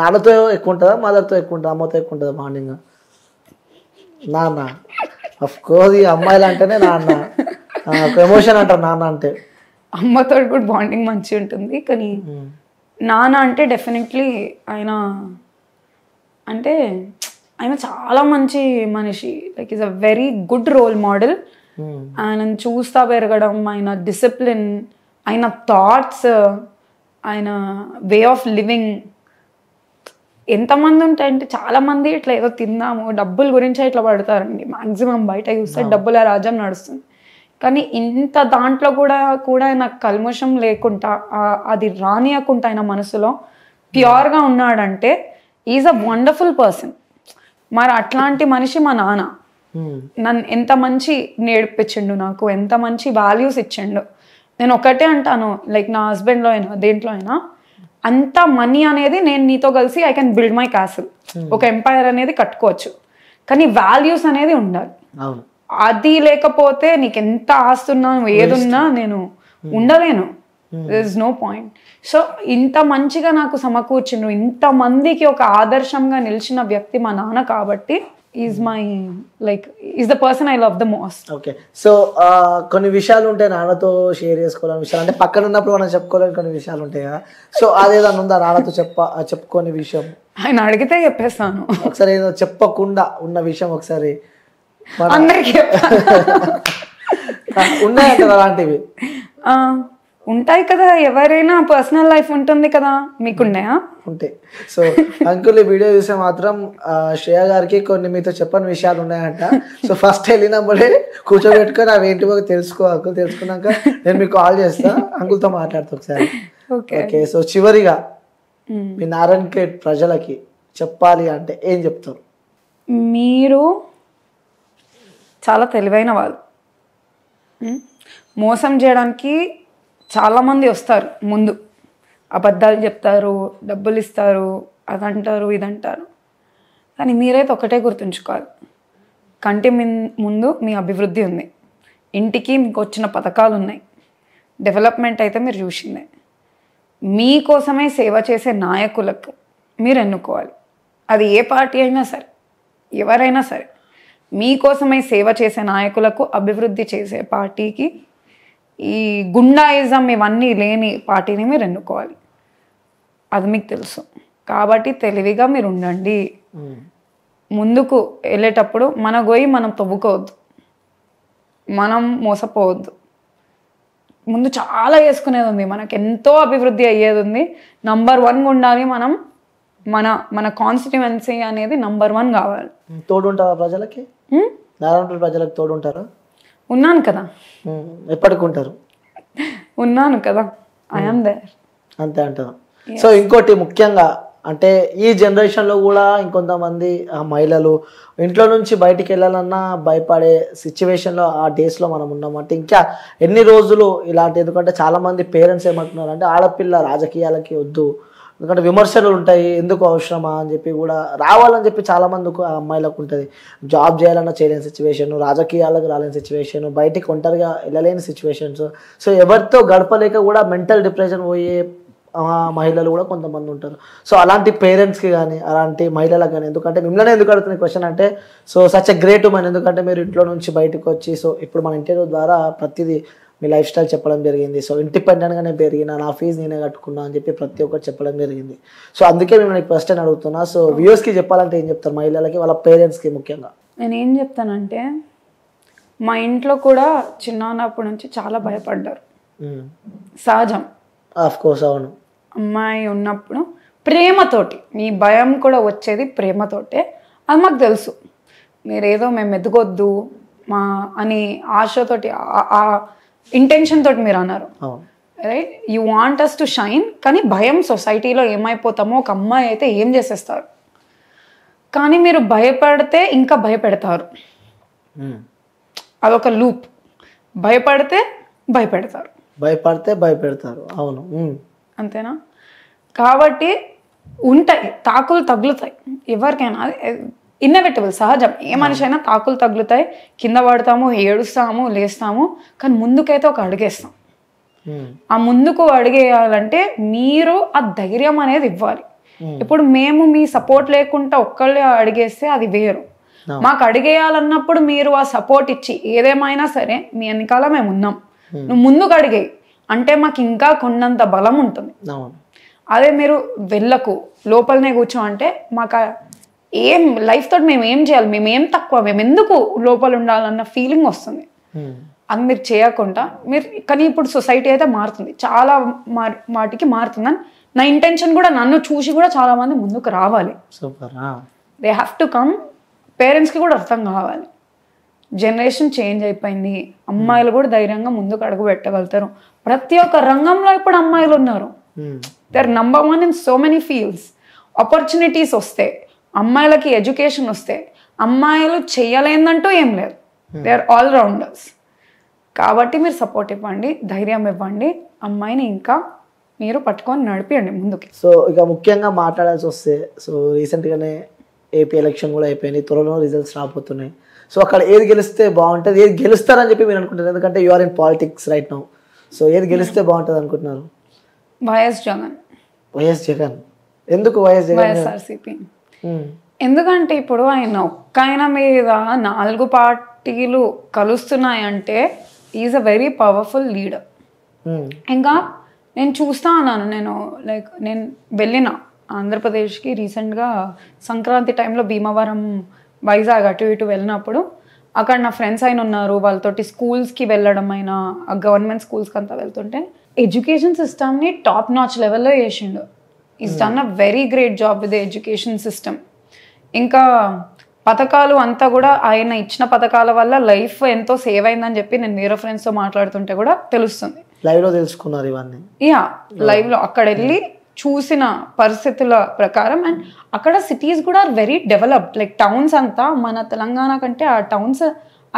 నాన్నతో ఎక్కువ ఉంటుందా, మదర్తో ఎక్కువ ఉంటుందా, అమ్మతో ఎక్కువ ఉంటుందా బాండింగ్? నాన్న అఫ్ కోర్స్, ఈ అమ్మాయిలు అంటేనే నాన్న ఒక ఎమోషన్ అంటారు నాన్న అంటే. అమ్మతో కూడా బాండింగ్ మంచిగా ఉంటుంది, కానీ నాన్న అంటే డెఫినెట్లీ ఆయన అంటే ఆయన చాలా మంచి మనిషి. Like is a very good role model. ఆయనను చూస్తా పెరగడం, ఆయన డిసిప్లిన్, ఆయన థాట్స్, ఆయన వే ఆఫ్ లివింగ్. ఎంతమంది ఉంటాయంటే చాలామంది ఇట్లా ఏదో తిందాము డబ్బుల గురించే ఇట్లా పడతారండి. మ్యాక్సిమం బయట చూస్తే డబ్బుల రాజ్యం నడుస్తుంది, కానీ ఇంత దాంట్లో కూడా ఆయన కల్మషం లేకుండా, అది రానియకుండా ఆయన మనసులో ప్యూర్గా ఉన్నాడంటే ఈజ్ అ వండర్ఫుల్ పర్సన్. మరి అట్లాంటి మనిషి మా నాన్న. నన్ను ఎంత మంచి నేర్పించిండు, నాకు ఎంత మంచి వాల్యూస్ ఇచ్చిండు. నేను ఒకటే అంటాను, లైక్ నా హస్బెండ్లో అయినా దేంట్లో అయినా, అంత మనీ అనేది నేను నీతో కలిసి I can build my castle, ఒక ఎంపైర్ అనేది కట్టుకోవచ్చు, కానీ వాల్యూస్ అనేది ఉండాలి. అది లేకపోతే నీకు ఎంత ఆస్తున్నా ఏదున్నా నేను ఉండలేను. There is no point. So ఇంత మంచిగా నాకు సమకూర్చిండు, ఇంతమందికి ఒక ఆదర్శంగా నిలిచిన వ్యక్తి మా నాన్న. కాబట్టి is my like is the person I love the most. Okay, so కొన్ని విషయాలు ఉంటాయి నాన్నతో షేర్ చేసుకోవాలని విషయాలు, అంటే పక్కన ఉన్నప్పుడు మనం చెప్పుకోలేని కొన్ని విషయాలు ఉంటాయి కదా. సో అదేదన్నా ఉందా నాన్నతో చెప్పుకోని విషయం? ఆయన అడిగితే చెప్పేస్తాను. ఒకసారి ఏదో చెప్పకుండా ఉన్న విషయం ఒకసారి అందరికి ఉన్నాయంటారు అలాంటివి? ఉంటాయి కదా, ఎవరైనా పర్సనల్ లైఫ్ ఉంటుంది కదా. మీకున్నాయా? ఉంటాయి. సో అంకుల్ ఈ వీడియో చూసే మాత్రం శ్రేయ గారికి కొన్ని మీతో చెప్పని విషయాలు ఉన్నాయంట. సో ఫస్ట్ వెళ్ళినప్పుడే కూర్చోబెట్టుకొని అవి ఏంటివో అంకుల్. తెలుసుకున్నాక నేను మీకు కాల్ చేస్తా, అంకుల్తో మాట్లాడతా ఒకసారి. ఓకే, సో చివరిగా మీ నారాయణఖేడ్ ప్రజలకి చెప్పాలి అంటే ఏం చెప్తారు? మీరు చాలా తెలివైన వాళ్ళు. మోసం చేయడానికి చాలామంది వస్తారు ముందు, అబద్ధాలు చెప్తారు, డబ్బులు ఇస్తారు, అదంటారు ఇదంటారు. కానీ మీరైతే ఒకటే గుర్తుంచుకోవాలి, కంటి ముందు మీ అభివృద్ధి ఉంది, ఇంటికి మీకు వచ్చిన పథకాలు ఉన్నాయి, డెవలప్మెంట్ అయితే మీరు చూసిందే. మీకోసమే సేవ చేసే నాయకులకు మీరు ఎన్నుకోవాలి. అది ఏ పార్టీ అయినా సరే, ఎవరైనా సరే, మీకోసమే సేవ చేసే నాయకులకు, అభివృద్ధి చేసే పార్టీకి, ఈ గుండాయిజం ఇవన్నీ లేని పార్టీని మీరు ఎన్నుకోవాలి. అది మీకు తెలుసు కాబట్టి తెలివిగా మీరు ఉండండి. ముందుకు వెళ్ళేటప్పుడు మన గొయ్యి మనం తవ్వుకోవద్దు, మనం మోసపోవద్దు. ముందు చాలా వేసుకునేది ఉంది, మనకు ఎంతో అభివృద్ధి అయ్యేది ఉంది. నంబర్ 1 ఉండాలి మనం. మన కాన్స్టిట్యువెన్సీ అనేది నంబర్ 1 కావాలి. తోడుంటారా ప్రజలకి? నారాయణపేట ప్రజలకు తోడుంటారా? ఉన్నాను కదా, ఎప్పటికి ఉంటారు? ఉన్నాను కదా, ఐఎమ్ దేర్. అంతే అంటారు. సో ఇంకోటి ముఖ్యంగా అంటే ఈ జనరేషన్లో కూడా ఇంకొంతమంది మహిళలు ఇంట్లో నుంచి బయటికి వెళ్ళాలన్నా భయపడే సిచ్యువేషన్లో ఆ డేస్లో మనం ఉన్నామంటే ఇంకా ఎన్ని రోజులు ఇలాంటి, ఎందుకంటే చాలామంది పేరెంట్స్ ఏమంటున్నారు అంటే ఆడపిల్ల రాజకీయాలకి వద్దు, ఎందుకంటే విమర్శలు ఉంటాయి, ఎందుకు అవసరమా అని చెప్పి కూడా రావాలని చెప్పి చాలామంది అమ్మాయిలకు ఉంటుంది. జాబ్ చేయాలన్నా చేయలేని సిచ్యువేషన్, రాజకీయాలకు రాలేని సిచ్యువేషన్, బయటికి ఒంటరిగా వెళ్ళలేని సిచ్యువేషన్స్. సో ఎవరితో గడపలేక కూడా మెంటల్ డిప్రెషన్ పోయే మహిళలు కూడా కొంతమంది ఉంటారు. సో అలాంటి పేరెంట్స్కి కానీ అలాంటి మహిళలకు కానీ, ఎందుకంటే మిమ్మల్ని ఎందుకు అడుగుతున్న క్వశ్చన్ అంటే, so such a great women, ఎందుకంటే మీరు ఇంట్లో నుంచి బయటకు వచ్చి, సో ఇప్పుడు మన ఇంటర్వ్యూ ద్వారా ప్రతిదీ మీ లైఫ్ స్టైల్ చెప్పడం జరిగింది. సో ఇండిపెండెంట్గానే పెరిగిన, నా ఫీజు నేనే కట్టుకున్నా అని చెప్పి ప్రతి ఒక్కరు చెప్పడం జరిగింది. సో అందుకే మిమ్మల్ని క్వశ్చన్ అడుగుతున్నా. సో వ్యూవర్స్కి చెప్పాలంటే ఏం చెప్తారు, మహిళలకి, వాళ్ళ పేరెంట్స్కి ముఖ్యంగా? నేను ఏం చెప్తానంటే, మా ఇంట్లో కూడా చిన్నప్పటి నుంచి చాలా భయపడ్డారు, సహజం. ఆఫ్ కోర్స్, అవును. అమ్మాయి ఉన్నప్పుడు ప్రేమతోటి, మీ భయం కూడా వచ్చేది ప్రేమతోటే, అది మాకు తెలుసు. మీరేదో మేము ఎదగొద్దు మా అని ఆశతోటి, ఆ ఇంటెన్షన్ తోటి మీరు అన్నారు, right? You want us to shine. కానీ భయం, సొసైటీలో ఏమైపోతామో, ఒక అమ్మాయి అయితే ఏం చేసేస్తారు. కానీ మీరు భయపడితే ఇంకా భయపెడతారు, అదొక లూప్. భయపడితే భయపెడతారు, భయపడితే భయపెడతారు, అవును, అంతేనా? కాబట్టి ఉంటాయి, తాకులు తగులుతాయి ఎవరికైనా, అది ఇన్నెవిటబుల్, సహజం. ఏ మనిషి అయినా తాకులు తగులుతాయి, కింద పడతాము, ఏడుస్తాము, లేస్తాము, కానీ ముందుకైతే ఒక అడుగేస్తాం. ఆ ముందుకు అడిగేయాలంటే మీరు ఆ ధైర్యం అనేది ఇవ్వాలి. ఇప్పుడు మేము మీ సపోర్ట్ లేకుండా ఒక్కళ్ళే అడిగేస్తే అది వేరు. మాకు అడిగేయాలన్నప్పుడు మీరు ఆ సపోర్ట్ ఇచ్చి, ఏదేమైనా సరే మీ వెనకాల మేము ఉన్నాం, నువ్వు ముందుకు అడిగేయి అంటే మాకు ఇంకా కొన్నంత బలం ఉంటుంది. అదే మీరు వెళ్ళకు, లోపలనే కూర్చో అంటే మాకు ఏం లైఫ్ తోటి మేము ఏం చేయాలి, మేము ఏం తక్కువ, మేము ఎందుకు లోపల ఉండాలన్న ఫీలింగ్ వస్తుంది. అది మీరు చేయకుండా మీరు, కానీ ఇప్పుడు సొసైటీ అయితే మారుతుంది, చాలా వాటికి మారుతుందని నా ఇంటెన్షన్ కూడా. నన్ను చూసి కూడా చాలా మంది ముందుకు రావాలి. They have to come. పేరెంట్స్కి కూడా అర్థం కావాలి, జనరేషన్ చేంజ్ అయిపోయింది, అమ్మాయిలు కూడా ధైర్యంగా ముందుకు అడుగు పెట్టగలుగుతారు. ప్రతి ఒక్క రంగంలో ఇప్పుడు అమ్మాయిలు ఉన్నారు. They are number 1 in so many fields. Opportunities వస్తే, అమ్మాయిలకి ఎడ్యుకేషన్ వస్తే, అమ్మాయిలు చేయలేదంటూ ఏం లేదు. They are all rounders. కాబట్టి మీరు సపోర్ట్ ఇవ్వండి, ధైర్యం ఇవ్వండి, అమ్మాయిని ఇంకా మీరు పట్టుకొని నడిపియండి ముందుకి. సో ఇక ముఖ్యంగా మాట్లాడాల్సి వస్తే, సో రీసెంట్గానే ఏపీ ఎలక్షన్ కూడా అయిపోయింది, త్వరలో రిజల్ట్స్ రాబోతున్నాయి. సో అక్కడ ఏది గెలిస్తే బాగుంటుంది, ఏది గెలుస్తారని చెప్పి మీరు అనుకుంటున్నారు? ఎందుకంటే you are in politics right now. So ఏది గెలిస్తే బాగుంటుంది అనుకుంటున్నారు? వైఎస్ జగన్. వైఎస్ జగన్ ఎందుకు? YS Jagan, YSRCP. ఎందుకంటే ఇప్పుడు ఆయన మీద 4 పార్టీలు కలుస్తున్నాయంటే is a very powerful leader. ఇంకా నేను చూస్తా ఉన్నాను, నేను వెళ్ళిన ఆంధ్రప్రదేశ్కి రీసెంట్గా సంక్రాంతి టైంలో భీమవరం, వైజాగ్ అటు ఇటు వెళ్ళినప్పుడు అక్కడ నా ఫ్రెండ్స్ అయిన ఉన్నారు, వాళ్ళతోటి స్కూల్స్కి వెళ్ళడం అయినా, గవర్నమెంట్ స్కూల్స్కి అంతా వెళ్తుంటే ఎడ్యుకేషన్ సిస్టమ్ని టాప్ నాచ్ లెవెల్లో చేసిండు. Is done a very great job with the education system. ఇంకా పథకాలు అంతా కూడా ఆయన ఇచ్చిన పథకాల వల్ల లైఫ్ ఎంతో సేవ్ అయిందని చెప్పి నేను వేరే ఫ్రెండ్స్తో మాట్లాడుతుంటే కూడా తెలుస్తుంది. లైవ్లో తెలుసుకున్నారు ఇవన్నీ? యా, లైవ్లో అక్కడ వెళ్ళి చూసిన పరిస్థితుల ప్రకారం. అండ్ అక్కడ సిటీస్ కూడా are very developed, like towns అంతా మన తెలంగాణ కంటే ఆ towns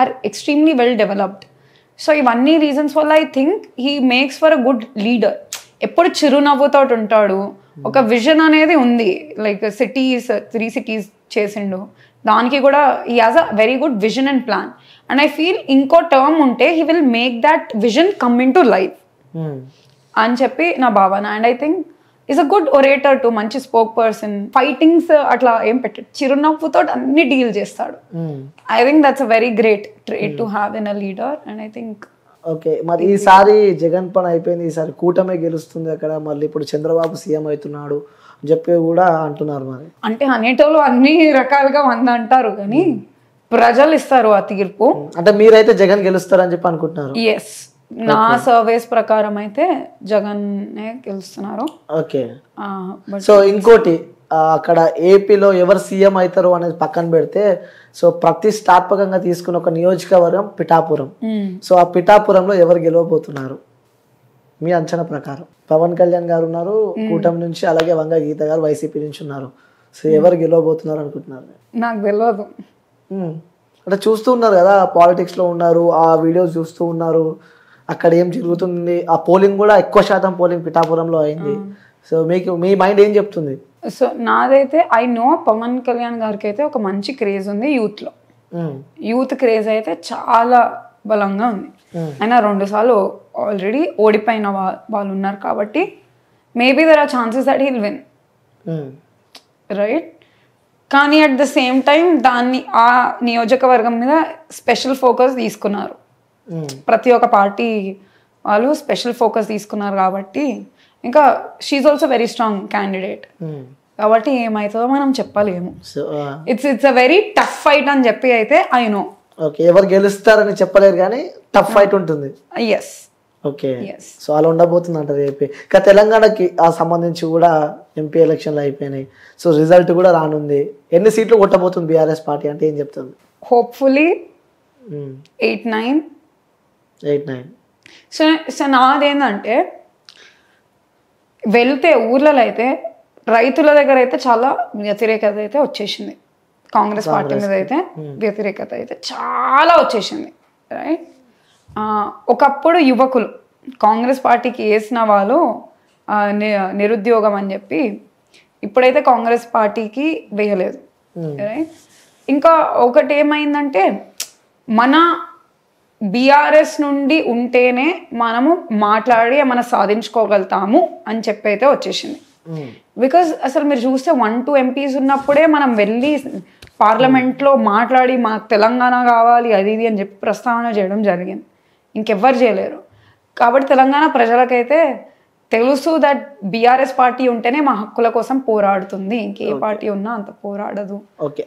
are extremely well developed. So ఇవన్నీ రీజన్స్ వల్ల I think he makes for a good leader. ఎప్పుడు చిరునవ్వుతో ఉంటాడు, ఒక విజన్ అనేది ఉంది. లైక్ 3 cities చేసిండు, దానికి కూడా he has a very good vision and plan. And I feel ఇంకో టర్మ్ ఉంటే he will make that vision come in to life అని చెప్పి నా భావన. And I think is a good orator to, మంచి స్పోక్ పర్సన్. ఫైటింగ్స్ అట్లా ఏం పెట్టాడు, చిరునవ్వుతో అన్ని డీల్ చేస్తాడు. I think that's a very great trait to have in a leader. And I think okay, మరి ఈసారి జగన్ పని అయిపోయింది, ఈసారి కూటమే గెలుస్తుంది అక్కడ, మళ్ళీ ఇప్పుడు చంద్రబాబు సీఎం అవుతున్నాడు అని చెప్పి కూడా అంటున్నారు. మరి అంటే అనేటోళ్ళు అన్ని రకాలుగా అంటారు, కానీ ప్రజలు ఇస్తారు ఆ తీర్పు. అంటే మీరైతే జగన్ గెలుస్తారని చెప్పి అనుకుంటున్నారు? ఎస్, నా సర్వేస్ ప్రకారం అయితే జగన్ గెలుస్తున్నారు. ఓకే, సో ఇంకోటి అక్కడ ఏపీలో ఎవరు సీఎం అవుతారు అనేది పక్కన పెడితే, సో ప్రతిష్టాత్మకంగా తీసుకున్న ఒక నియోజకవర్గం పిఠాపురం. సో ఆ పిఠాపురంలో ఎవరు గెలవబోతున్నారు మీ అంచనా ప్రకారం? పవన్ కళ్యాణ్ గారు ఉన్నారు కూటమి నుంచి, అలాగే వంగ గీత గారు వైసీపీ నుంచి ఉన్నారు. సో ఎవరు గెలవబోతున్నారు అనుకుంటున్నారు? నాకు తెలియదు. అంటే చూస్తూ ఉన్నారు కదా, పాలిటిక్స్ లో ఉన్నారు, ఆ వీడియోస్ చూస్తూ ఉన్నారు, అక్కడ ఏం జరుగుతుంది. ఆ పోలింగ్ కూడా ఎక్కువ శాతం పోలింగ్ పిఠాపురంలో అయింది. సో మీకు మీ మైండ్ ఏం చెప్తుంది? సో నాదైతే ఐ నో పవన్ కళ్యాణ్ గారికి అయితే ఒక మంచి క్రేజ్ ఉంది యూత్లో. యూత్ క్రేజ్ అయితే చాలా బలంగా ఉంది. ఆయన 2 సార్లు ఆల్రెడీ ఓడిపోయిన వాళ్ళు ఉన్నారు కాబట్టి maybe there are chances that he'll win, right? కానీ అట్ ద సేమ్ టైం దాన్ని ఆ నియోజకవర్గం మీద స్పెషల్ ఫోకస్ తీసుకున్నారు. ప్రతి ఒక్క పార్టీ వాళ్ళు స్పెషల్ ఫోకస్ తీసుకున్నారు కాబట్టి ఇంకా she's also very strong candidate. కాబట్టి ఏమవుతుందో మనం చెప్పలేము. It's a very tough fight అని చెప్పి అయితే ఐ నో. ఓకే, ఎవరు గెలుస్తారని చెప్పలేరు కానీ టఫ్ ఫైట్ ఉంటుంది. ఎస్. ఓకే, సో అలా ఉండబోతుంది అంటారు ఏపీ. ఇంకా తెలంగాణకి ఆ సంబంధించి కూడా ఎంపీ ఎలక్షన్లు అయిపోయినాయి. సో రిజల్ట్ కూడా రానుంది. ఎన్ని సీట్లు కొట్టబోతుంది బీఆర్ఎస్ పార్టీ అంటే ఏం చెప్తుంది? హోప్ఫుల్లీ 8-9. సో నాదేంటంటే వెళ్తే ఊర్లలో అయితే రైతుల దగ్గర అయితే చాలా వ్యతిరేకత అయితే వచ్చేసింది. కాంగ్రెస్ పార్టీ మీద అయితే వ్యతిరేకత అయితే చాలా వచ్చేసింది, రైట్? ఒకప్పుడు యువకులు కాంగ్రెస్ పార్టీకి వేసిన వాళ్ళు నిరుద్యోగం అని చెప్పి ఇప్పుడైతే కాంగ్రెస్ పార్టీకి వేయలేదు, రైట్? ఇంకా ఒకటి ఏమైందంటే మన బీఆర్ఎస్ నుండి ఉంటేనే మనము మాట్లాడి ఏమైనా సాధించుకోగలుగుతాము అని చెప్పి అయితే వచ్చేసింది. బికాజ్ అసలు మీరు చూస్తే 1-2 ఎంపీస్ ఉన్నప్పుడే మనం వెళ్ళి పార్లమెంట్లో మాట్లాడి మాకు తెలంగాణ కావాలి అది ఇది అని చెప్పి ప్రస్తావన చేయడం జరిగింది. ఇంకెవ్వరు చేయలేరు. కాబట్టి తెలంగాణ ప్రజలకైతే తెలుసు దట్ బీఆర్ఎస్ పార్టీ ఉంటేనే మా హక్కుల కోసం పోరాడుతుంది, ఇంకే పార్టీ ఉన్నా అంత పోరాడదు. ఓకే,